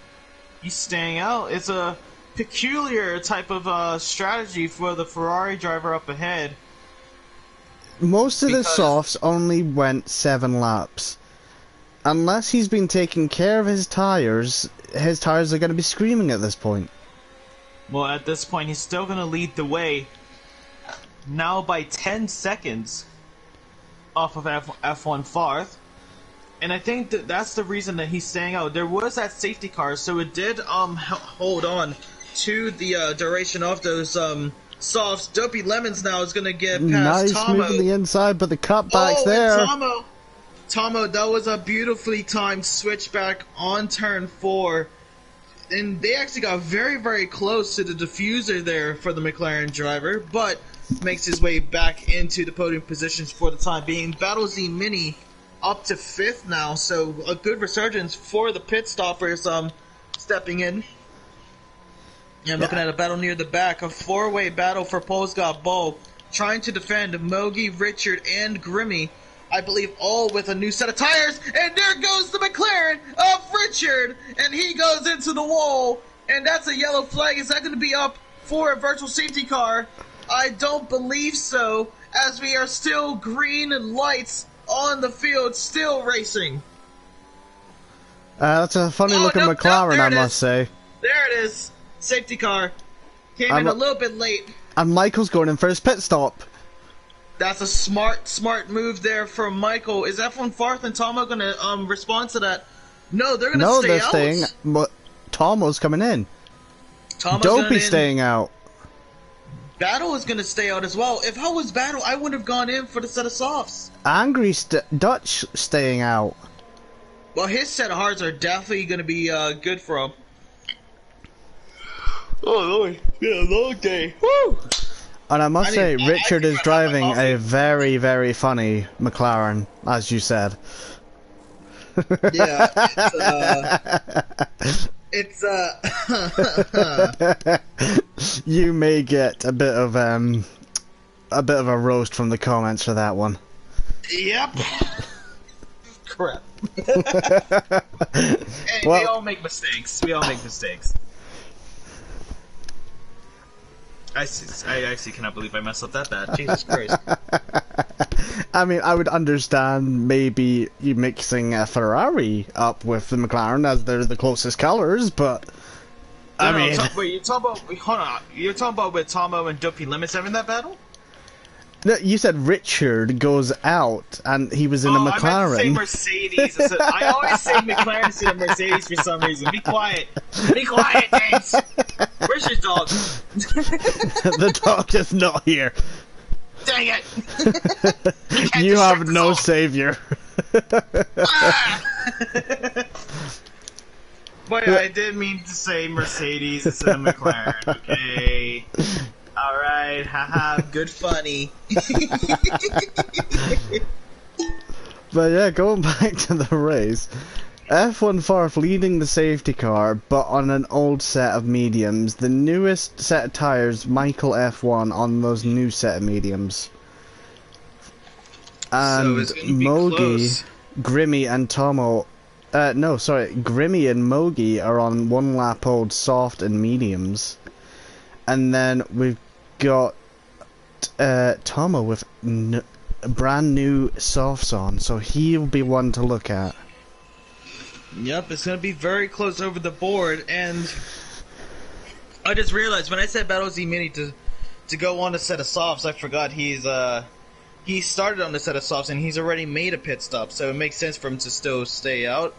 he's staying out. It's a peculiar type of strategy for the Ferrari driver up ahead. Most of the softs only went 7 laps. Unless he's been taking care of his tires are going to be screaming at this point. Well, at this point, he's still going to lead the way. Now by 10 seconds off of F1 Farth. And I think that's the reason that he's staying out. There was that safety car, so it did hold on to the duration of those softs. Dopey Lemons now is going to get past Tomo. Nice moving the inside, but the cutback's there. Tomo, that was a beautifully timed switchback on turn 4. And they actually got very, very close to the diffuser there for the McLaren driver, but makes his way back into the podium positions for the time being. Battle Z Mini up to 5th now, so a good resurgence for the pit stoppers stepping in. And looking at a battle near the back, a 4-way battle for Poles Got Bull, trying to defend Mogi, Richard, and Grimmy. I believe all with a new set of tires, and there goes the McLaren of Richard, and he goes into the wall, and that's a yellow flag. Is that going to be up for a virtual safety car? I don't believe so, as we are still green and lights on the field, still racing. That's a funny looking McLaren, I must say. There it is. Safety car. Came in a little bit late. And Michael's going in for his pit stop. That's a smart move there from Michael. Is F1 Farth and Tomo going to respond to that? No, they're going to stay out. No, they're staying. But Tomo's coming in. Don't be staying out. Battle is going to stay out as well. If I was Battle, I would have gone in for the set of softs. Angry Dutch staying out. Well, his set of hards are definitely going to be good for him. Oh, Lord. Yeah, long day. Woo! And I must say, Richard is driving a very, very funny McLaren, as you said. Yeah, it's You may get a bit of a roast from the comments for that one. Yep. Crap. Hey, well, we all make mistakes. We all make mistakes. I actually cannot believe I messed up that bad. Jesus Christ. I mean, I would understand maybe you mixing a Ferrari up with the McLaren as they're the closest colours, but I mean, wait, you're talking about? Hold on, you're talking about with Tomo and Duffy Limits having that battle? No, you said Richard goes out, and he was in a McLaren. I meant to say Mercedes. I always say McLaren instead of Mercedes for some reason. Be quiet. Be quiet, James. Where's your dog? The dog is not here. Dang it! You have no savior. But I did mean to say Mercedes instead of McLaren. Okay. Alright, haha, good funny. But yeah, going back to the race, F1 Farf leading the safety car, but on an old set of mediums. The newest set of tyres, Michael F1 on those new set of mediums. And so Mogi, Grimmy and Tomo, Grimmy and Mogi are on one lap old soft and mediums. And then we've got Tomo with brand new softs on, so he'll be one to look at. Yep, it's going to be very close over the board, and I just realized when I said Battle Z Mini to go on a set of softs, I forgot he started on the set of softs and he's already made a pit stop, so it makes sense for him to still stay out.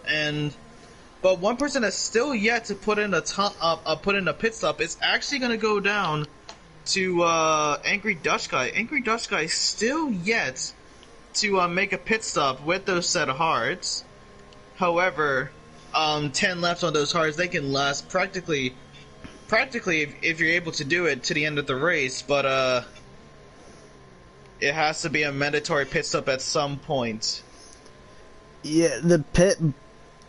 But one person that's still yet to put in a pit stop is actually going to go down to Angry Dutch Guy. Angry Dutch Guy still yet to make a pit stop with those set of hards. However, 10 laps on those hards, they can last practically if you're able to do it to the end of the race, but it has to be a mandatory pit stop at some point. Yeah, the pit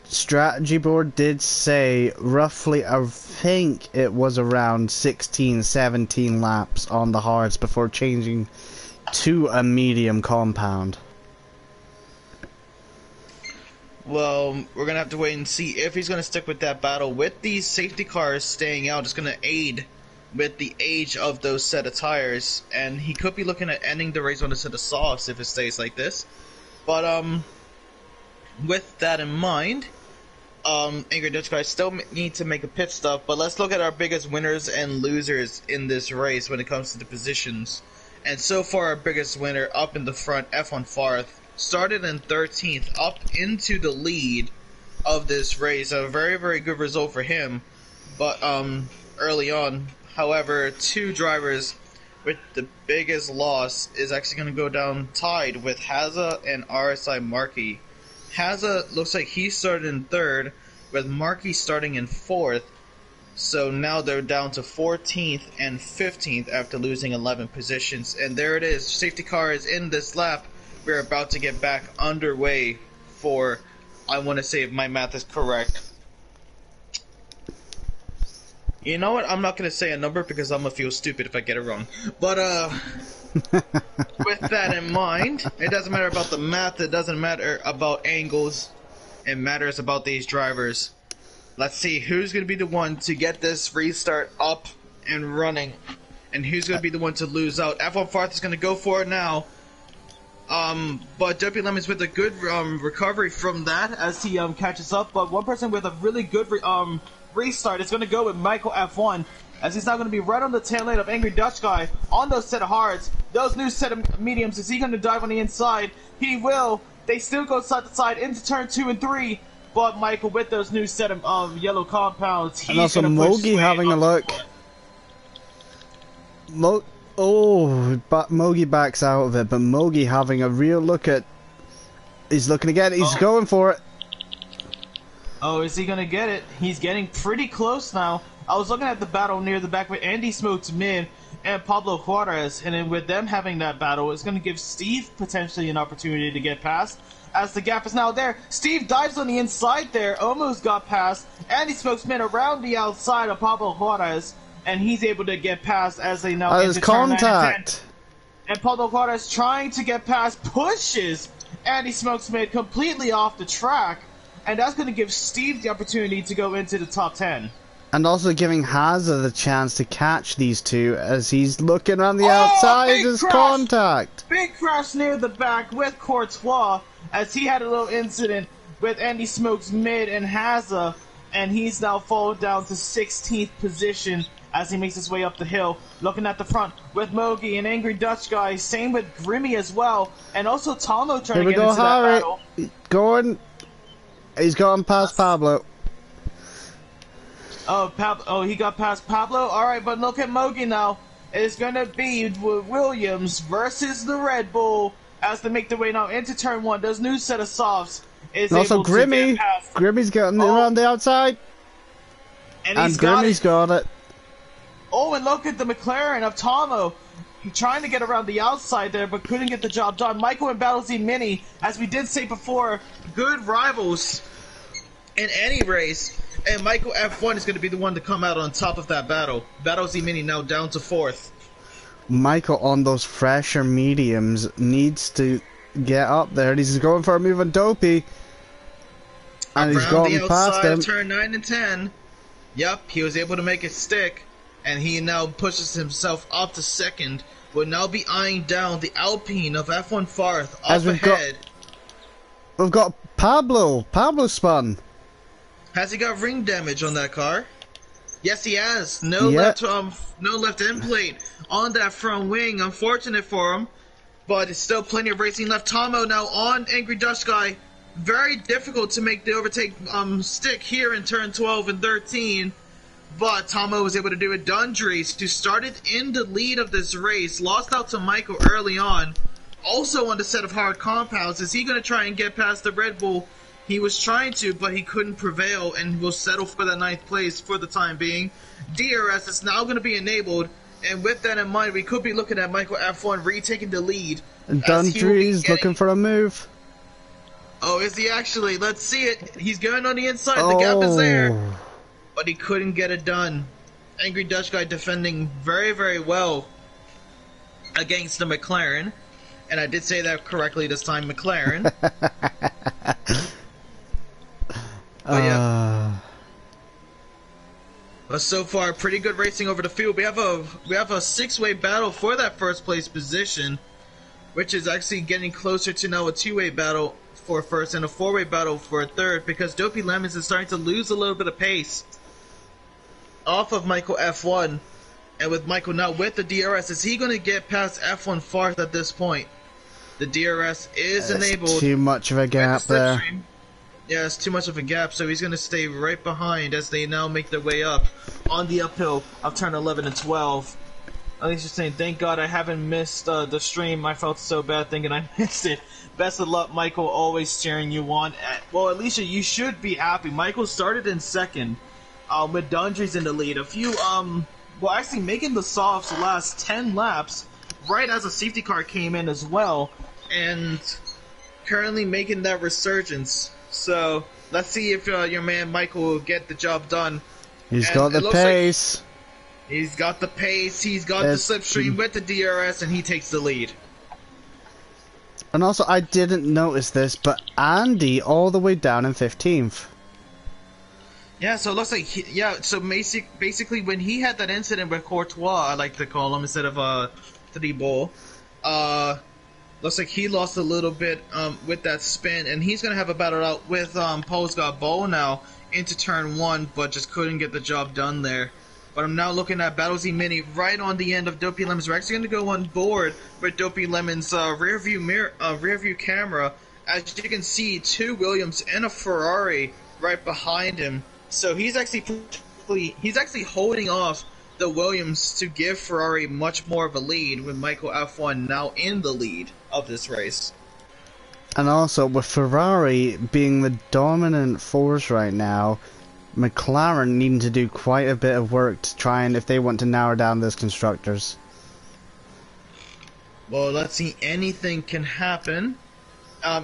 strategy board did say roughly, I think it was around 16-17 laps on the hards before changing to a medium compound. Well, we're going to have to wait and see if he's going to stick with that battle. With these safety cars staying out, it's going to aid with the age of those set of tires, and he could be looking at ending the race on a set of softs if it stays like this. But with that in mind, Angry Dutch Guy still need to make a pit stop, but let's look at our biggest winners and losers in this race when it comes to the positions. And so far, our biggest winner up in the front, F1 Farth, started in 13th, up into the lead of this race. A very, very good result for him, but early on. However, two drivers with the biggest loss is actually going to go down tied with Haza and RSI Markey. Haza looks like he started in 3rd, with Markey starting in 4th. So now they're down to 14th and 15th after losing 11 positions. And there it is. Safety car is in this lap. We're about to get back underway for, I want to say if my math is correct. You know what? I'm not going to say a number because I'm going to feel stupid if I get it wrong. But, with that in mind, it doesn't matter about the math, it doesn't matter about angles, it matters about these drivers. Let's see who's going to be the one to get this restart up and running. and who's going to be the one to lose out. F1 Farth is going to go for it now. But Dopey Lemon's with a good recovery from that as he catches up. But one person with a really good restart is going to go with Michael F1, as he's now going to be right on the tail end of Angry Dutch Guy on those set of hards. Those new set of mediums, is he going to dive on the inside? He will. They still go side to side into turn 2 and 3. But Michael, with those new set of yellow compounds, he's going to push Mogi having a look. But Mogi backs out of it, but Mogi having a real look at... He's looking to get it, he's going for it. Oh, is he going to get it? He's getting pretty close now. I was looking at the battle near the back with Andy Smokes Mid and Pablo Juarez, and then with them having that battle, it's going to give Steve potentially an opportunity to get past, as the gap is now there. Steve dives on the inside there, almost got past. Andy Smokes Mid around the outside of Pablo Juarez, and he's able to get past as they now enter turn 9 and 10. And Pablo Juarez trying to get past, pushes Andy Smokes Mid completely off the track, and that's going to give Steve the opportunity to go into the top 10. And also giving Hazard the chance to catch these two as he's looking on the outside as contact. Big crash near the back with Courtois as he had a little incident with Andy Smokes Mid and Hazard, and he's now fallen down to 16th position as he makes his way up the hill. Looking at the front with Mogi and Angry Dutch Guy, same with Grimmy as well, and also Tomo trying to get into that battle. He's gone past Pablo. Oh, he got past Pablo? Alright, but look at Mogi now. It's going to be Williams versus the Red Bull as they make their way now into turn 1. Those new set of softs is also able Grimmy. To get past. Grimmy's getting around the outside. And Grimmy's got it. Oh, and look at the McLaren of Tomo. Trying to get around the outside there, but couldn't get the job done. Michael and Battle Z Mini, as we did say before, good rivals in any race. And Michael F1 is going to be the one to come out on top of that battle. Battle Z Mini now down to 4th. Michael on those fresher mediums needs to get up there. He's going for a move on Dopey. And he's going past him. Turn 9 and 10. Yep, he was able to make it stick. And he now pushes himself up to 2nd. Will now be eyeing down the Alpine of F1 Farth up ahead. We've got Pablo. Pablo spun. Has he got ring damage on that car? Yes, he has. No left end plate on that front wing. Unfortunate for him, but it's still plenty of racing left. Tomo now on Angry Dutch Guy. Very difficult to make the overtake stick here in turn 12 and 13. But Tomo was able to do it. Dundries, who started in the lead of this race, lost out to Michael early on. Also on the set of hard compounds. Is he going to try and get past the Red Bull? He was trying to, but he couldn't prevail and will settle for that 9th place for the time being. DRS is now going to be enabled, and with that in mind, we could be looking at Michael F1 retaking the lead. And Dundries looking for a move. Oh, is he actually? Let's see it. He's going on the inside. The gap is there. But he couldn't get it done. Angry Dutch Guy defending very, very well against the McLaren. And I did say that correctly this time, McLaren. Yeah. But so far, pretty good racing over the field. We have a 6-way battle for that 1st place position, which is actually getting closer to now a 2-way battle for 1st and a 4-way battle for 3rd, because Dopey Lemons is starting to lose a little bit of pace off of Michael F1. And with Michael now with the DRS, is he going to get past F1 Farth at this point? The DRS is enabled. Too much of a gap there. Yeah, it's too much of a gap, so he's going to stay right behind as they now make their way up on the uphill of turn 11 and 12. Alicia's saying, thank God I haven't missed the stream. I felt so bad thinking I missed it. Best of luck, Michael, always cheering you on. Well, Alicia, you should be happy. Michael started in 2nd with Dundries in the lead. A few, actually making the softs the last 10 laps right as a safety car came in as well, and currently making that resurgence. So let's see if your man Michael will get the job done. He's got the pace. He's got the pace. He's got the slipstream with the DRS, and he takes the lead. And also, I didn't notice this, but Andy all the way down in 15th. Yeah, so it looks like so basically when he had that incident with Courtois, I like to call him instead of Three Bull, looks like he lost a little bit with that spin, and he's gonna have a battle out with Paul's got Bowl now into turn 1, but just couldn't get the job done there. But I'm now looking at Battlesy Mini right on the end of Dopey Lemons. We're actually gonna go on board with Dopey Lemons rear view camera. As you can see, 2 Williams and a Ferrari right behind him. So he's actually holding off the Williams to give Ferrari much more of a lead, with Michael F1 now in the lead of this race. And also, with Ferrari being the dominant force right now, McLaren needing to do quite a bit of work to try and, if they want to narrow down those constructors. Well, let's see, anything can happen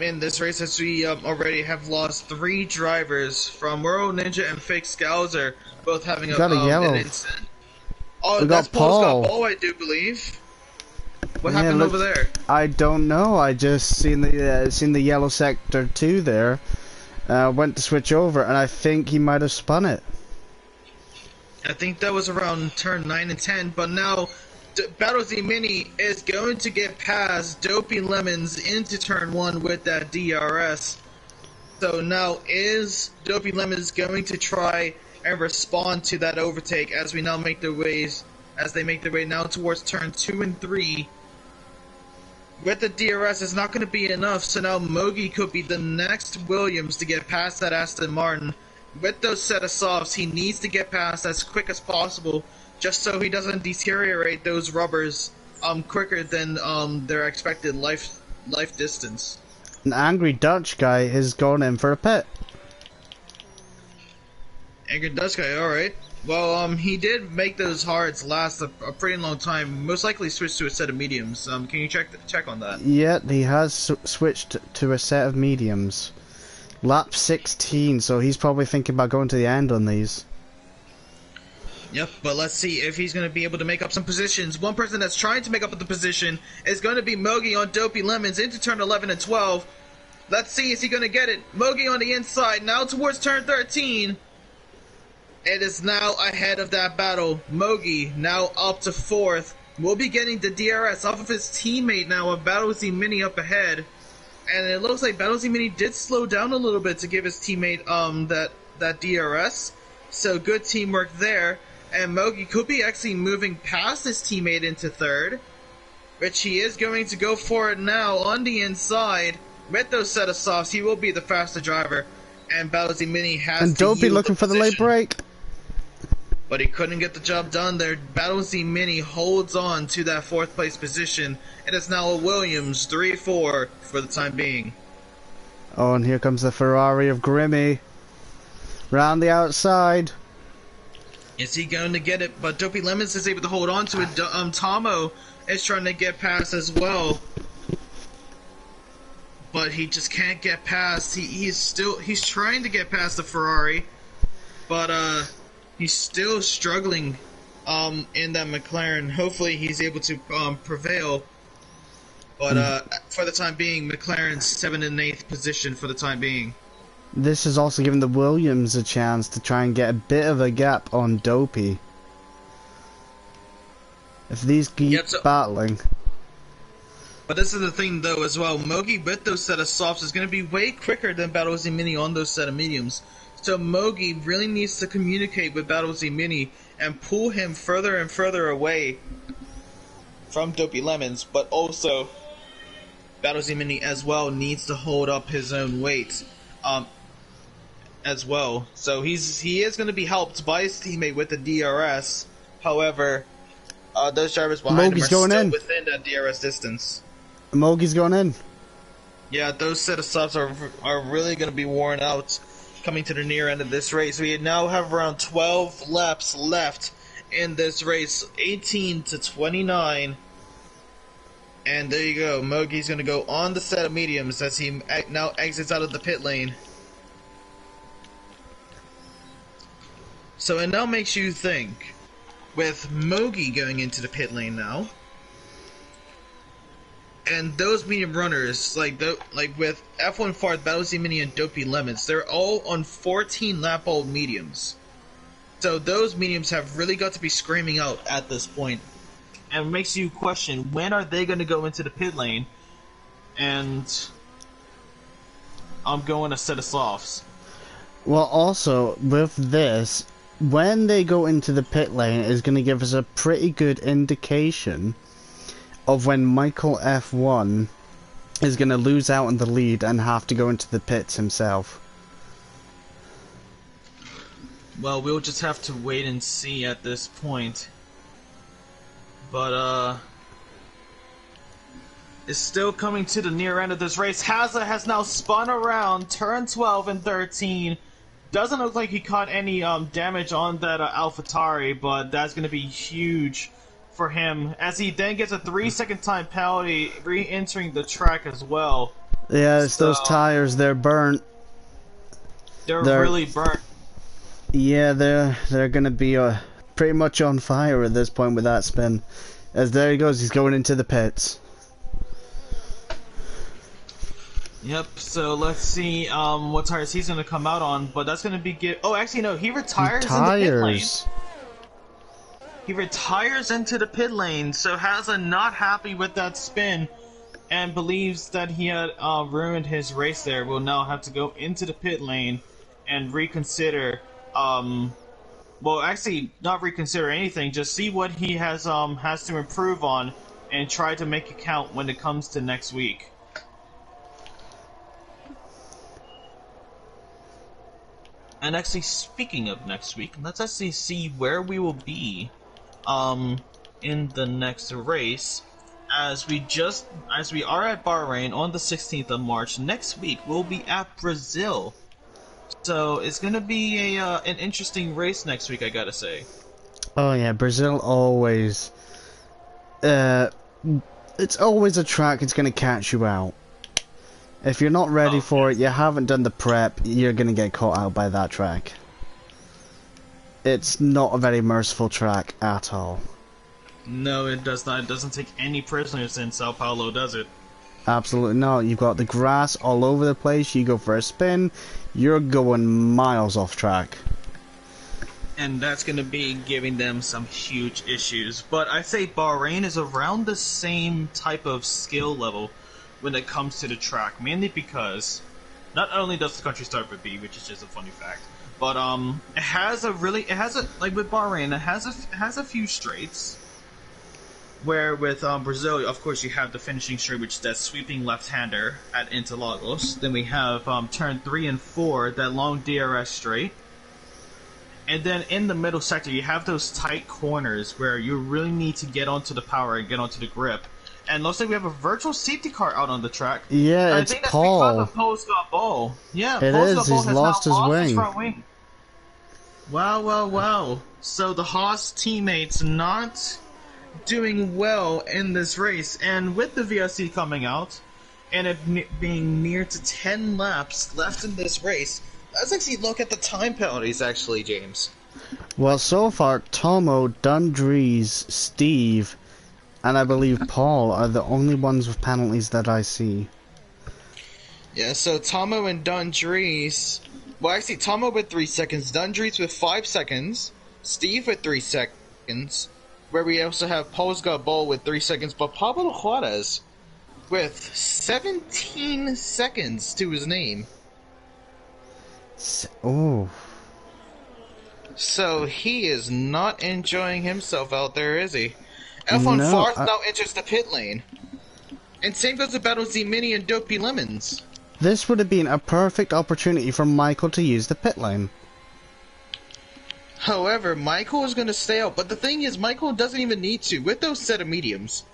in this race, as we already have lost 3 drivers from World Ninja and Fake Scouser, both having got a yellow. an incident. Oh, we that's got Paul. Paul, I do believe. What happened over there? I don't know. I just seen the yellow sector 2 there. Went to switch over, and I think he might have spun it. I think that was around turn 9 and 10, but now Battlesy Mini is going to get past Dopey Lemons into turn 1 with that DRS. So now is Dopey Lemons going to try and respond to that overtake as we now make their ways, as they make their way now towards turn 2 and 3. With the DRS, it's not going to be enough, so now Mogi could be the next Williams to get past that Aston Martin. With those set of softs, he needs to get past as quick as possible, just so he doesn't deteriorate those rubbers quicker than their expected life distance. An angry Dutch guy has gone in for a pit. Angry Dutch guy, alright. Well, he did make those hards last a pretty long time. Most likely switched to a set of mediums. Can you check on that? Yeah, he has switched to a set of mediums. Lap 16, so he's probably thinking about going to the end on these. Yep, but let's see if he's going to be able to make up some positions. One person that's trying to make up the position is going to be Mogi on Dopey Lemons into turn 11 and 12. Let's see, is he going to get it? Mogi on the inside, now towards turn 13. It is now ahead of that battle. Mogi now up to 4th. Will be getting the DRS off of his teammate now of Battlesy Mini up ahead. And it looks like Battlesy Mini did slow down a little bit to give his teammate that DRS. So good teamwork there. And Mogi could be actually moving past his teammate into 3rd, which he is going to go for it now on the inside. With those set of softs, he will be the faster driver. And Battlesy Mini has and Dopey looking for the late break. But he couldn't get the job done there. Battlesy Mini holds on to that 4th place position. It is now a Williams 3-4 for the time being. Oh, and here comes the Ferrari of Grimmy. Round the outside. Is he going to get it? But Dopey Lemons is able to hold on to it. Tomo is trying to get past as well. But he just can't get past. He's trying to get past the Ferrari. But he's still struggling in that McLaren. Hopefully he's able to prevail. But for the time being, McLaren's 7th and 8th position for the time being. This has also given the Williams a chance to try and get a bit of a gap on Dopey. If these keep battling. But this is the thing though as well. Mogi with those set of softs is going to be way quicker than Battlesy Mini on those set of mediums. So Mogi really needs to communicate with Battlesy Mini and pull him further and further away from Dopey Lemons. But also, Battlesy Mini as well needs to hold up his own weight as well. So he is going to be helped by his teammate with the DRS. However, those drivers behind him are still within that DRS distance. Mogi's going in. Yeah, those set of softs are really going to be worn out coming to the near end of this race. We now have around 12 laps left in this race, 18 to 29. And there you go. Mogi's going to go on the set of mediums as he now exits out of the pit lane. So it now makes you think, with Mogi going into the pit lane now, And those medium runners, like with F1 Fart, Battlesea Mini, and Dopey Lemons, they're all on 14 lap old mediums. So those mediums have really got to be screaming out at this point. And it makes you question, when are they going to go into the pit lane? And I'm going to set us off. Well, also, with this, when they go into the pit lane is going to give us a pretty good indication of when Michael F1 is going to lose out in the lead and have to go into the pits himself. Well, we'll just have to wait and see at this point. But, it's still coming to the near end of this race. Hazza has now spun around, turn 12 and 13. Doesn't look like he caught any damage on that AlphaTauri, but that's going to be huge for him, as he then gets a 3-second time penalty re-entering the track as well. Yeah, it's those tires, they're burnt. They're really burnt. Yeah, they're gonna be pretty much on fire at this point with that spin. As there he goes, he's going into the pits. Yep, so let's see what tires he's gonna come out on, but that's gonna be oh, actually no, he retires in the pit lane. He retires into the pit lane, so Hazza not happy with that spin and believes that he had ruined his race there. Will now have to go into the pit lane and reconsider, well, actually not reconsider anything, just see what he has to improve on and try to make it count when it comes to next week. And actually, speaking of next week, let's actually see where we will be in the next race, as we are at Bahrain on the 16th of March. Next week we'll be at Brazil, so it's gonna be an interesting race next week, I gotta say. Oh yeah, Brazil always it's always a track it's gonna catch you out. If you're not ready for it, you haven't done the prep, you're gonna get caught out by that track. It's not a very merciful track at all. No, it does not. It doesn't take any prisoners in Sao Paulo, does it? Absolutely not. You've got the grass all over the place. You go for a spin, you're going miles off track. And that's going to be giving them some huge issues. But I say Bahrain is around the same type of skill level when it comes to the track, mainly because not only does the country start with B, which is just a funny fact, but it has a like with Bahrain, it has a few straights. Where with Brazil, of course, you have the finishing straight, which is that sweeping left-hander at Interlagos. Then we have turn 3 and 4, that long DRS straight. And then in the middle sector, you have those tight corners where you really need to get onto the power and get onto the grip. And looks like we have a virtual safety car out on the track. Yeah, and it's I think that's Paul. because of Paul's got ball. Yeah, it Paul's is. got ball He's has lost now his wing. His front wing. Wow, wow, wow. So the Haas teammates not doing well in this race, and with the VRC coming out and it being near to 10 laps left in this race, let's actually look at the time penalties, actually, James. Well, so far, Tomo, Dundrees, Steve, and I believe Paul are the only ones with penalties that I see. Yeah, so Tomo and Dundrees, well, actually, Tomo with 3 seconds, Dundrees with 5 seconds, Steve with 3 seconds, where we also have Paul's got ball with 3 seconds, but Pablo Juarez with 17 seconds to his name. Oh. So he is not enjoying himself out there, is he? F1 Farth now enters the pit lane. And same goes to Battlesea Mini and Dopey Lemons. This would have been a perfect opportunity for Michael to use the pit lane. However, Michael is going to stay out, but the thing is, Michael doesn't even need to. With those set of mediums,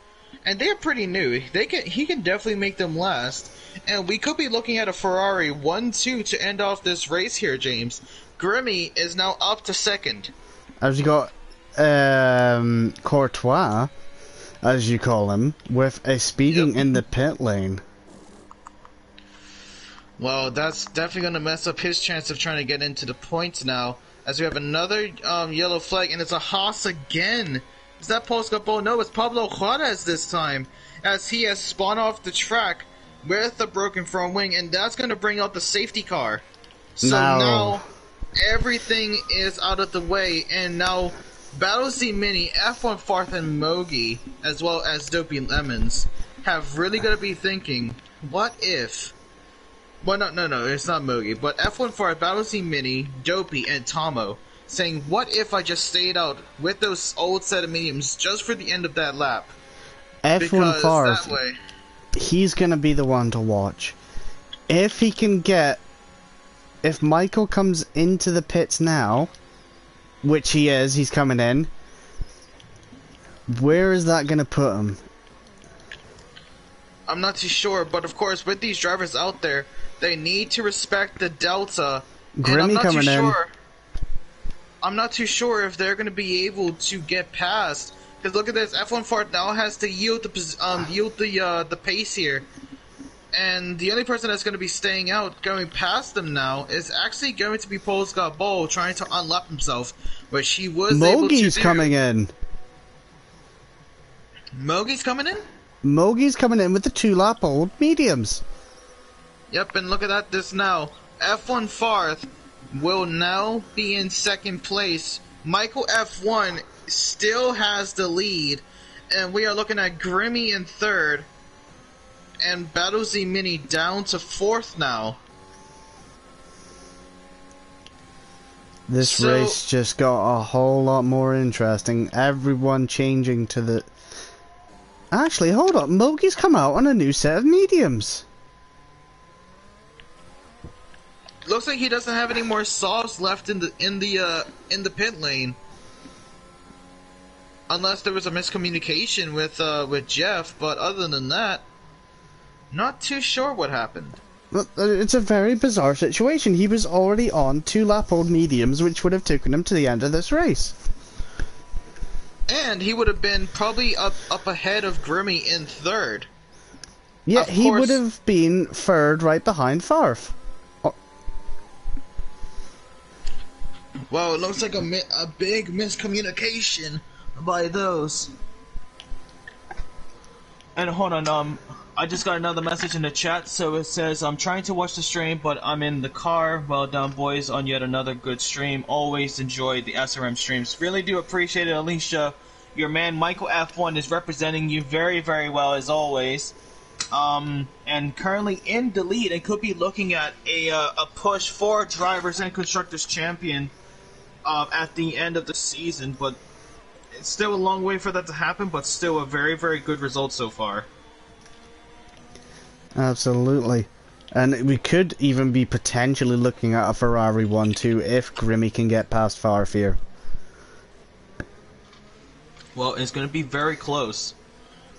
and they're pretty new, he can definitely make them last. And we could be looking at a Ferrari 1-2 to end off this race here, James. Grimmy is now up to second. As you got Courtois, as you call him, with a speeding in the pit lane. Well, that's definitely going to mess up his chance of trying to get into the points now, as we have another yellow flag, and it's a Haas again Is that Polska Bowl? No, it's Pablo Juarez this time, as he has spun off the track with a broken front wing, and that's going to bring out the safety car. So now everything is out of the way, and now Battle Z Mini, F1 Farth, and Mogi, as well as Dopey Lemons, have really got to be thinking, what if... Well, no, it's not Mogi, but F1 Farth, Battle Z Mini, Dopey, and Tomo, saying, what if I just stayed out with those old set of mediums just for the end of that lap? F1 Farth, that way... he's going to be the one to watch. If he can get... If Michael comes into the pits now, which he is, he's coming in, where is that going to put him? I'm not too sure, but of course, with these drivers out there, they need to respect the delta. Grimmy coming in. I'm not too sure if they're going to be able to get past. Because look at this, F1 Fart now has to yield the pace here. And the only person that's going to be staying out, going past them now, is actually going to be Polska Bowl trying to unlap himself, which he was able to do. Mogi's coming in. Mogi's coming in? Mogi's coming in with the 2-lap old mediums. Yep, and look at this now. F1 Farth will now be in second place. Michael F1 still has the lead, and we are looking at Grimmy in third. And Battle Z Mini down to fourth now. This race just got a whole lot more interesting. Everyone changing to the... Actually, hold up. Mogi's come out on a new set of mediums. Looks like he doesn't have any more softs left in the pit lane. Unless there was a miscommunication with Jeff, but other than that, not too sure what happened. Well, it's a very bizarre situation. He was already on 2-lap old mediums, which would have taken him to the end of this race. And he would have been probably up ahead of Grimmy in third. Yeah, he would have been third right behind Farf. Oh. Well, it looks like a big miscommunication by those. And hold on, I just got another message in the chat, so it says, I'm trying to watch the stream, but I'm in the car. Well done, boys, on yet another good stream. Always enjoy the SRM streams. Really do appreciate it, Alicia. Your man, Michael F1, is representing you very, very well, as always. And currently in the lead, and could be looking at a push for Drivers and Constructors Champion at the end of the season, but it's still a long way for that to happen, but still a very, very good result so far. Absolutely. And we could even be potentially looking at a Ferrari 1-2 if Grimmy can get past Farfear. Well, it's going to be very close.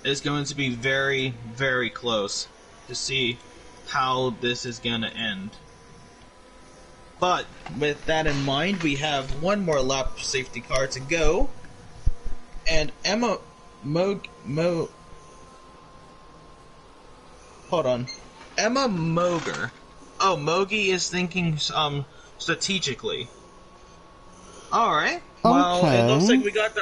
It's going to be very, very close to see how this is going to end. But with that in mind, we have one more lap safety car to go. And Emma Hold on. Emma Moger. Oh, Mogi is thinking strategically. Alright. Well, it looks like we got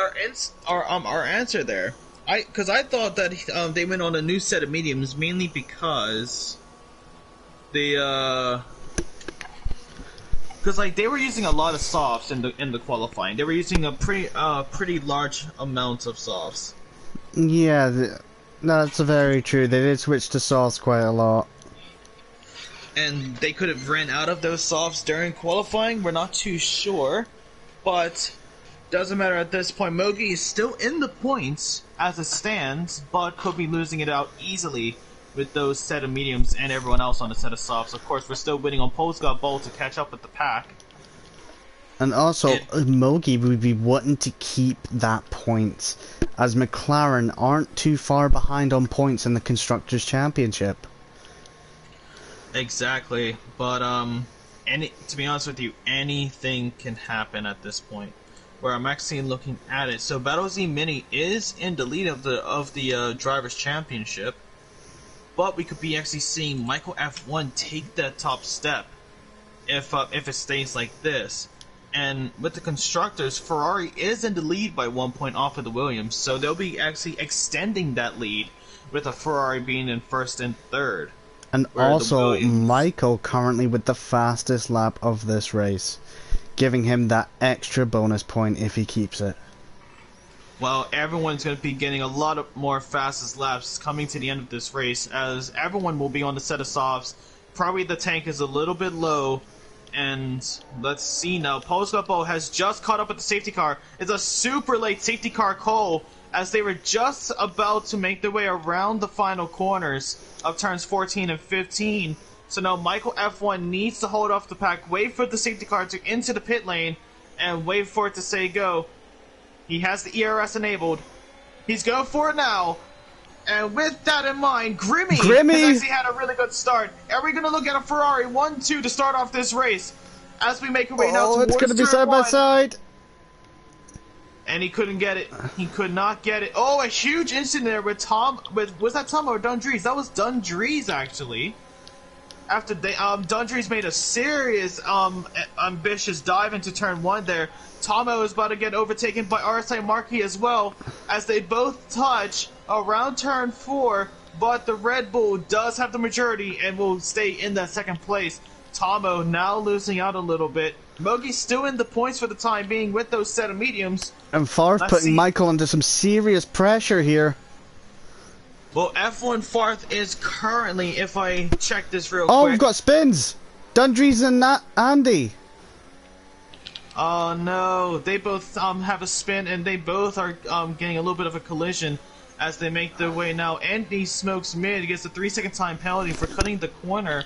our answer there. Because I thought that they went on a new set of mediums mainly because they because like they were using a lot of softs in the qualifying. They were using a pretty large amount of softs. Yeah, that's very true. They did switch to softs quite a lot. And they could have ran out of those softs during qualifying. We're not too sure, but doesn't matter at this point. Mogi is still in the points as it stands, but could be losing it out easily with those set of mediums and everyone else on a set of softs. Of course, we're still waiting on Polska Bowl to catch up with the pack. And also, Mogi would be wanting to keep that points, as McLaren aren't too far behind on points in the Constructors' Championship. Exactly, but to be honest with you, anything can happen at this point. Where I'm actually looking at it, so Battle Z Mini is in the lead of the Drivers' Championship, but we could be actually seeing Michael F1 take that top step if it stays like this. And with the constructors, Ferrari is in the lead by 1 point off of the Williams, so they'll be actually extending that lead with a Ferrari being in first and third. And also, Michael currently with the fastest lap of this race, giving him that extra bonus point if he keeps it. Well, everyone's going to be getting a lot of more fastest laps coming to the end of this race, as everyone will be on the set of softs. Probably the tank is a little bit low, and let's see now. Polscopo has just caught up with the safety car. It's a super late safety car call, as they were just about to make their way around the final corners of turns 14 and 15. So now Michael F1 needs to hold off the pack, wait for the safety car to enter the pit lane, and wait for it to say go. He has the ERS enabled. He's going for it now. And with that in mind, Grimmy has actually had a really good start. Are we going to look at a Ferrari 1-2 to start off this race? As we make our way now towards it's going to be side by side. And he couldn't get it. He could not get it. Oh, a huge incident there with was that Tom or Dundrees? That was Dundrees, actually. After they, Dundrees made a serious, ambitious dive into turn 1 there. Tomo is about to get overtaken by RSI Marquis as well, as they both touch around turn 4, but the Red Bull does have the majority and will stay in that second place. Tomo now losing out a little bit. Mogi's still in the points for the time being with those set of mediums. And Farth putting Michael under some serious pressure here. Well, F1 Farth is currently, if I check this real quick... Oh, we've got spins! Dundrees and Andy! Oh no, they both have a spin, and they both are getting a little bit of a collision as they make their way now. Andy smokes mid, gets a 3-second time penalty for cutting the corner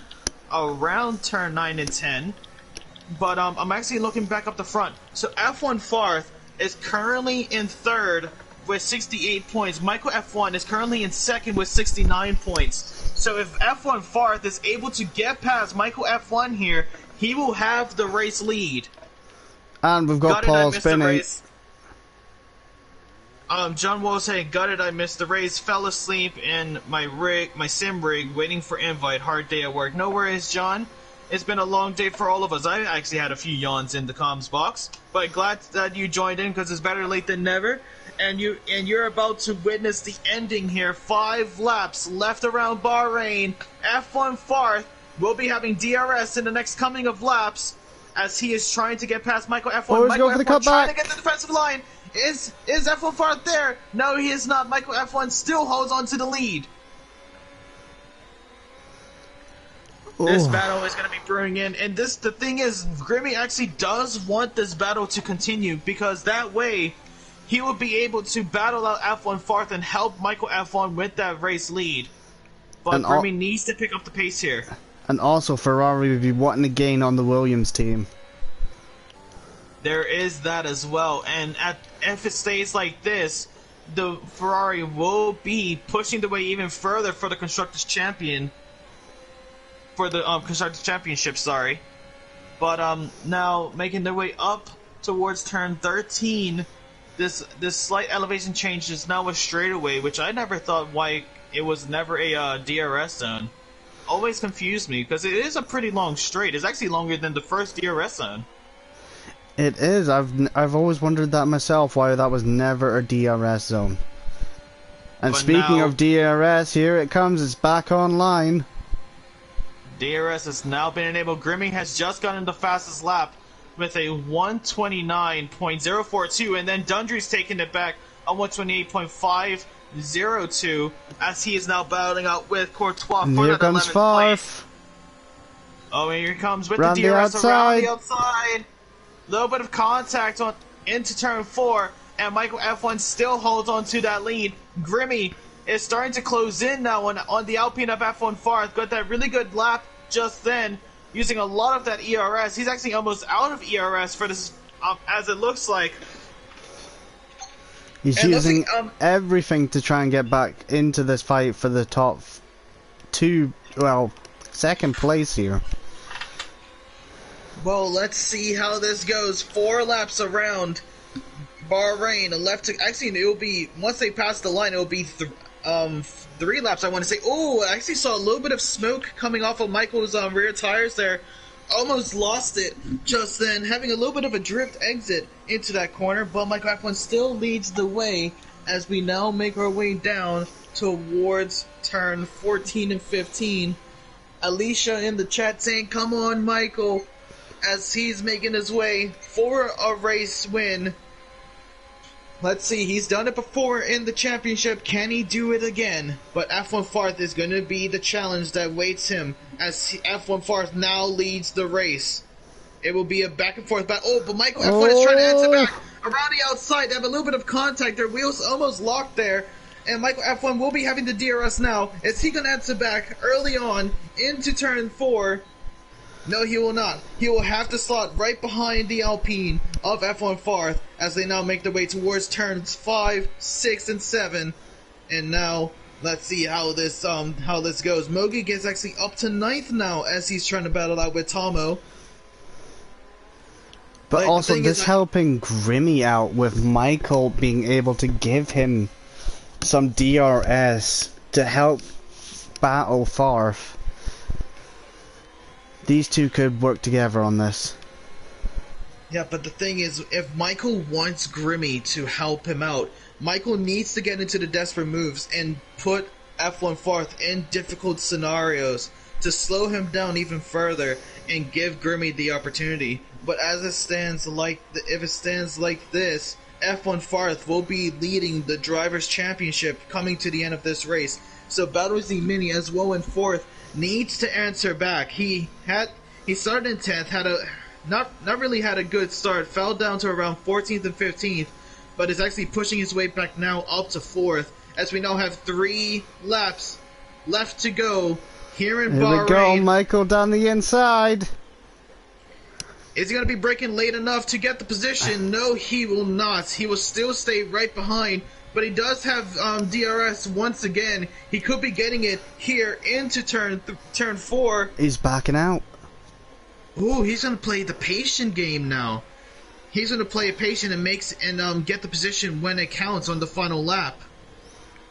around turn 9 and 10. But I'm actually looking back up the front. So F1 Farth is currently in third with 68 points. Michael F1 is currently in second with 69 points. So if F1 Farth is able to get past Michael F1 here, he will have the race lead. And we've got Paul spinning. John Wall saying, "Got it, I missed the race. Fell asleep in my sim rig, waiting for invite. Hard day at work." No worries, John. It's been a long day for all of us. I actually had a few yawns in the comms box, but glad that you joined in because it's better late than never. And you're about to witness the ending here. 5 laps left around Bahrain. F1 Farth will be having DRS in the next coming of laps, as he is trying to get past Michael F1. Oh, Michael F1 F1 trying to get to the defensive line. Is F1 Farth there? No, he is not. Michael F1 still holds on to the lead. This battle is going to be brewing in, and the thing is, Grimmy actually does want this battle to continue, because that way he will be able to battle out F1 Farth and help Michael F1 with that race lead. But Grimmy needs to pick up the pace here. And also, Ferrari would be wanting to gain on the Williams team. There is that as well, and if it stays like this, the Ferrari will be pushing the way even further for the Constructors Champion. For the Constructors Championship, sorry. But now making their way up towards turn 13, this slight elevation change is now a straightaway, which I never thought why it was never a DRS zone. Always confused me, because it is a pretty long straight. It's actually longer than the first DRS zone. It is. I've always wondered that myself, why that was never a DRS zone. And but speaking of DRS, here it comes. It's back online. DRS has now been enabled. Grimmy has just gotten the fastest lap with a 129.042, and then Dundree's taking it back on 128.502, as he is now battling out with Courtois for here the comes 11th Farth. place. Oh, and here he comes with Round the DRS around the outside. outside. Little bit of contact into turn 4, and Michael F1 still holds on to that lead. Grimmy is starting to close in now on the Alpine of F1 Farth. Got that really good lap just then, using a lot of that ERS. He's actually almost out of ERS for this, as it looks like. He's using everything to try and get back into this fight for the top 2, well, second place here. Well, let's see how this goes. 4 laps around Bahrain. Actually, it will be, once they pass the line, it will be 3 laps, I want to say. Oh, I actually saw a little bit of smoke coming off of Michael's rear tires there. almost lost it just then, having a little bit of a drift exit into that corner, but Michael F1 still leads the way as we now make our way down towards turn 14 and 15. Alicia in the chat saying, come on, Michael, as he's making his way for a race win. Let's see, he's done it before in the championship. Can he do it again? But F1 Farth is going to be the challenge that waits him as F1 Farth now leads the race. It will be a back and forth battle. Oh, but Michael F1 is trying to answer back around the outside. They have a little bit of contact. Their wheels almost locked there. And Michael F1 will be having the DRS now. Is he going to answer back early on into turn 4? No, he will not. He will have to slot right behind the Alpine of F1 Farth as they now make their way towards turns 5, 6, and 7. And now, let's see how this goes. Mogi gets actually up to 9th now as he's trying to battle out with Tomo. But also, this helping Grimmy out with Michael being able to give him some DRS to help battle Farth. These two could work together on this. Yeah, but the thing is, if Michael wants Grimmy to help him out, Michael needs to get into the desperate moves and put F1 Farth in difficult scenarios to slow him down even further and give Grimmy the opportunity. But as it stands if it stands like this, F1 Farth will be leading the Drivers' Championship coming to the end of this race. So Battlesy Mini as well in 4th needs to answer back. He started in 10th, had a not really had a good start, fell down to around 14th and 15th, but is actually pushing his way back now up to 4th as we now have 3 laps left to go here in Bahrain. Here we go, Michael down the inside. Is he going to be braking late enough to get the position? No, he will not. He will still stay right behind, but he does have DRS once again. He could be getting it here into turn 4. He's backing out. Ooh, he's going to play the patient game now. He's going to play a patient and get the position when it counts on the final lap.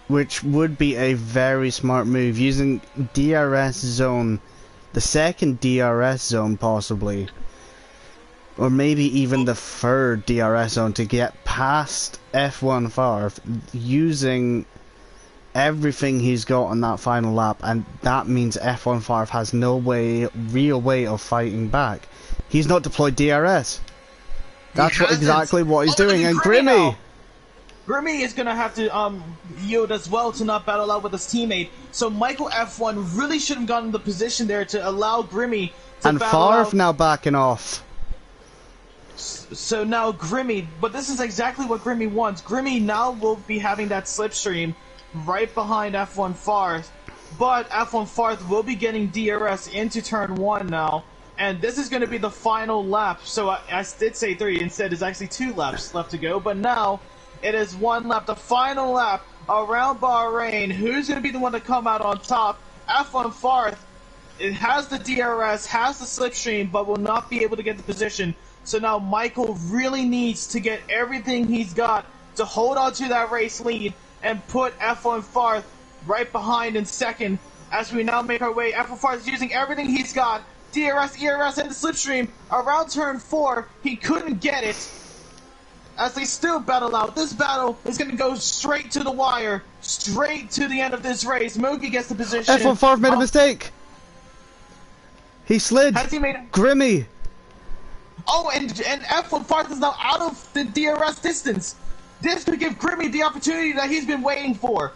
Which would be a very smart move, using DRS zone, the second DRS zone possibly. Or maybe even the 3rd DRS zone to get past F1 Farth, using everything he's got on that final lap, and that means F1 Farth has no real way of fighting back. He's not deployed DRS. That's exactly what he's doing, and Grimmy! Grimmy is going to have to yield as well to not battle out with his teammate, so Michael F1 really should have gotten the position there to allow Grimmy to and battle Farth out. now backing off. So now Grimmy, but this is exactly what Grimmy wants. Grimmy now will be having that slipstream right behind F1 Farth, but F1 Farth will be getting DRS into turn 1 now, and this is going to be the final lap. So I did say 3, instead it's actually 2 laps left to go, but now it is 1 lap, the final lap around Bahrain. Who's going to be the one to come out on top? F1 Farth, it has the DRS, has the slipstream, but will not be able to get the position. So now Michael really needs to get everything he's got to hold on to that race lead and put F1 Farth right behind in 2nd as we now make our way. F1 Farth is using everything he's got. DRS, ERS, and the slipstream. Around turn 4, he couldn't get it as they still battle out. This battle is going to go straight to the wire, straight to the end of this race. Mogi gets the position. F1 Farth made a mistake. He slid. Has he made it? Grimmy. Oh, and F1 Farth is now out of the DRS distance. This could give Grimmy the opportunity that he's been waiting for.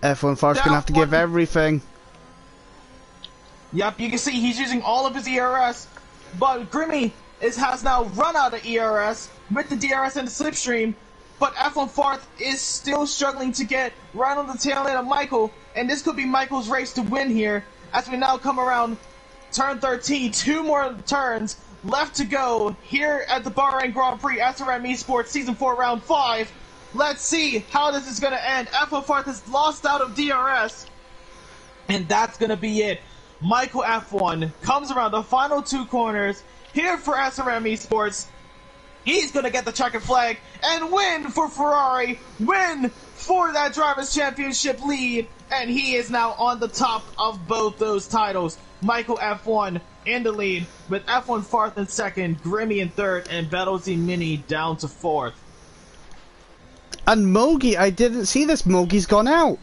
F1 Farth's gonna have to give everything. Yep, you can see he's using all of his ERS, but Grimmy has now run out of ERS with the DRS and the slipstream, but F1 Farth is still struggling to get right on the tail end of Michael, and this could be Michael's race to win here as we now come around turn 13, 2 more turns left to go here at the Bahrain Grand Prix, SRM Esports Season 4 Round 5. Let's see how this is going to end. F1 Farth has lost out of DRS, and that's going to be it. Michael F1 comes around the final 2 corners here for SRM Esports. He's going to get the checkered flag and win for Ferrari, win for that Drivers' Championship lead, and he is now on the top of both those titles. Michael F1 in the lead, with F1 fourth and second, Grimmy in third, and Battlesy Mini down to fourth. And Mogi, I didn't see this. Mogi's gone out.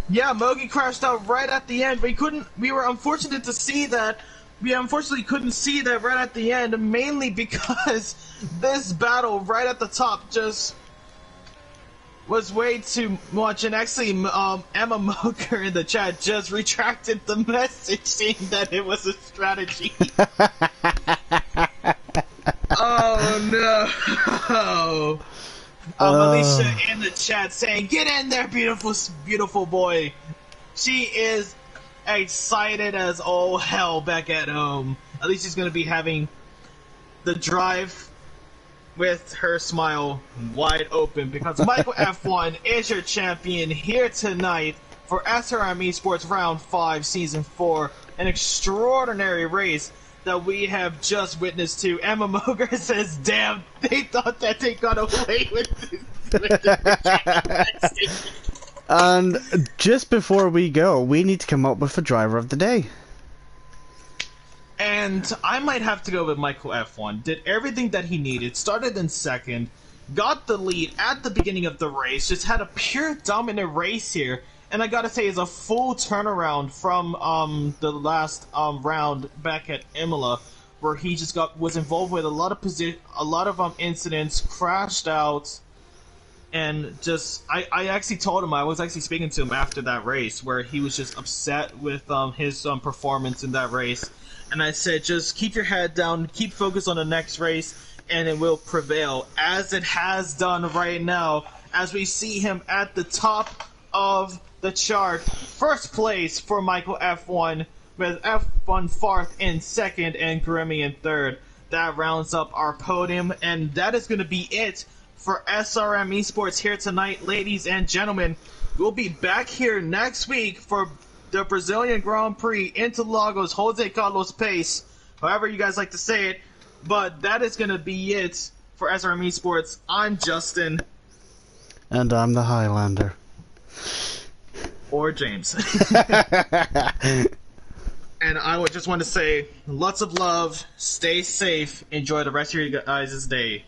Yeah, Mogi crashed out right at the end. We were unfortunate to see that. We unfortunately couldn't see that right at the end, mainly because this battle right at the top just was way too much. And actually, Emma Moger in the chat just retracted the message saying that it was a strategy. Oh no! Alicia in the chat saying, "Get in there, beautiful, beautiful boy." She is excited as all hell back at home. Alicia's gonna be having the drive with her smile wide open because Michael F1 is your champion here tonight for SRM Esports Round 5 Season 4. An extraordinary race that we have just witnessed to. Emma Moger says, "Damn, they thought that they got away with this." And just before we go, we need to come up with a driver of the day. And I might have to go with Michael F1. Did everything that he needed, started in second, got the lead at the beginning of the race, just had a pure dominant race here. And I gotta say, it's a full turnaround from the last round back at Imola, where he just was involved with a lot of incidents, crashed out, and just I actually told him, I was actually speaking to him after that race, where he was just upset with his performance in that race. And I said, just keep your head down, keep focused on the next race, and it will prevail, as it has done right now, as we see him at the top of the chart. First place for Michael F1, with F1 fourth in second, and Grimmy in third. That rounds up our podium, and that is going to be it for SRM Esports here tonight, ladies and gentlemen. We'll be back here next week for the Brazilian Grand Prix, Interlagos, Jose Carlos Pace, however you guys like to say it. But that is going to be it for SRM Esports. I'm Justin. And I'm the Highlander. Or James. And I would just want to say, lots of love, stay safe, enjoy the rest of your guys' day.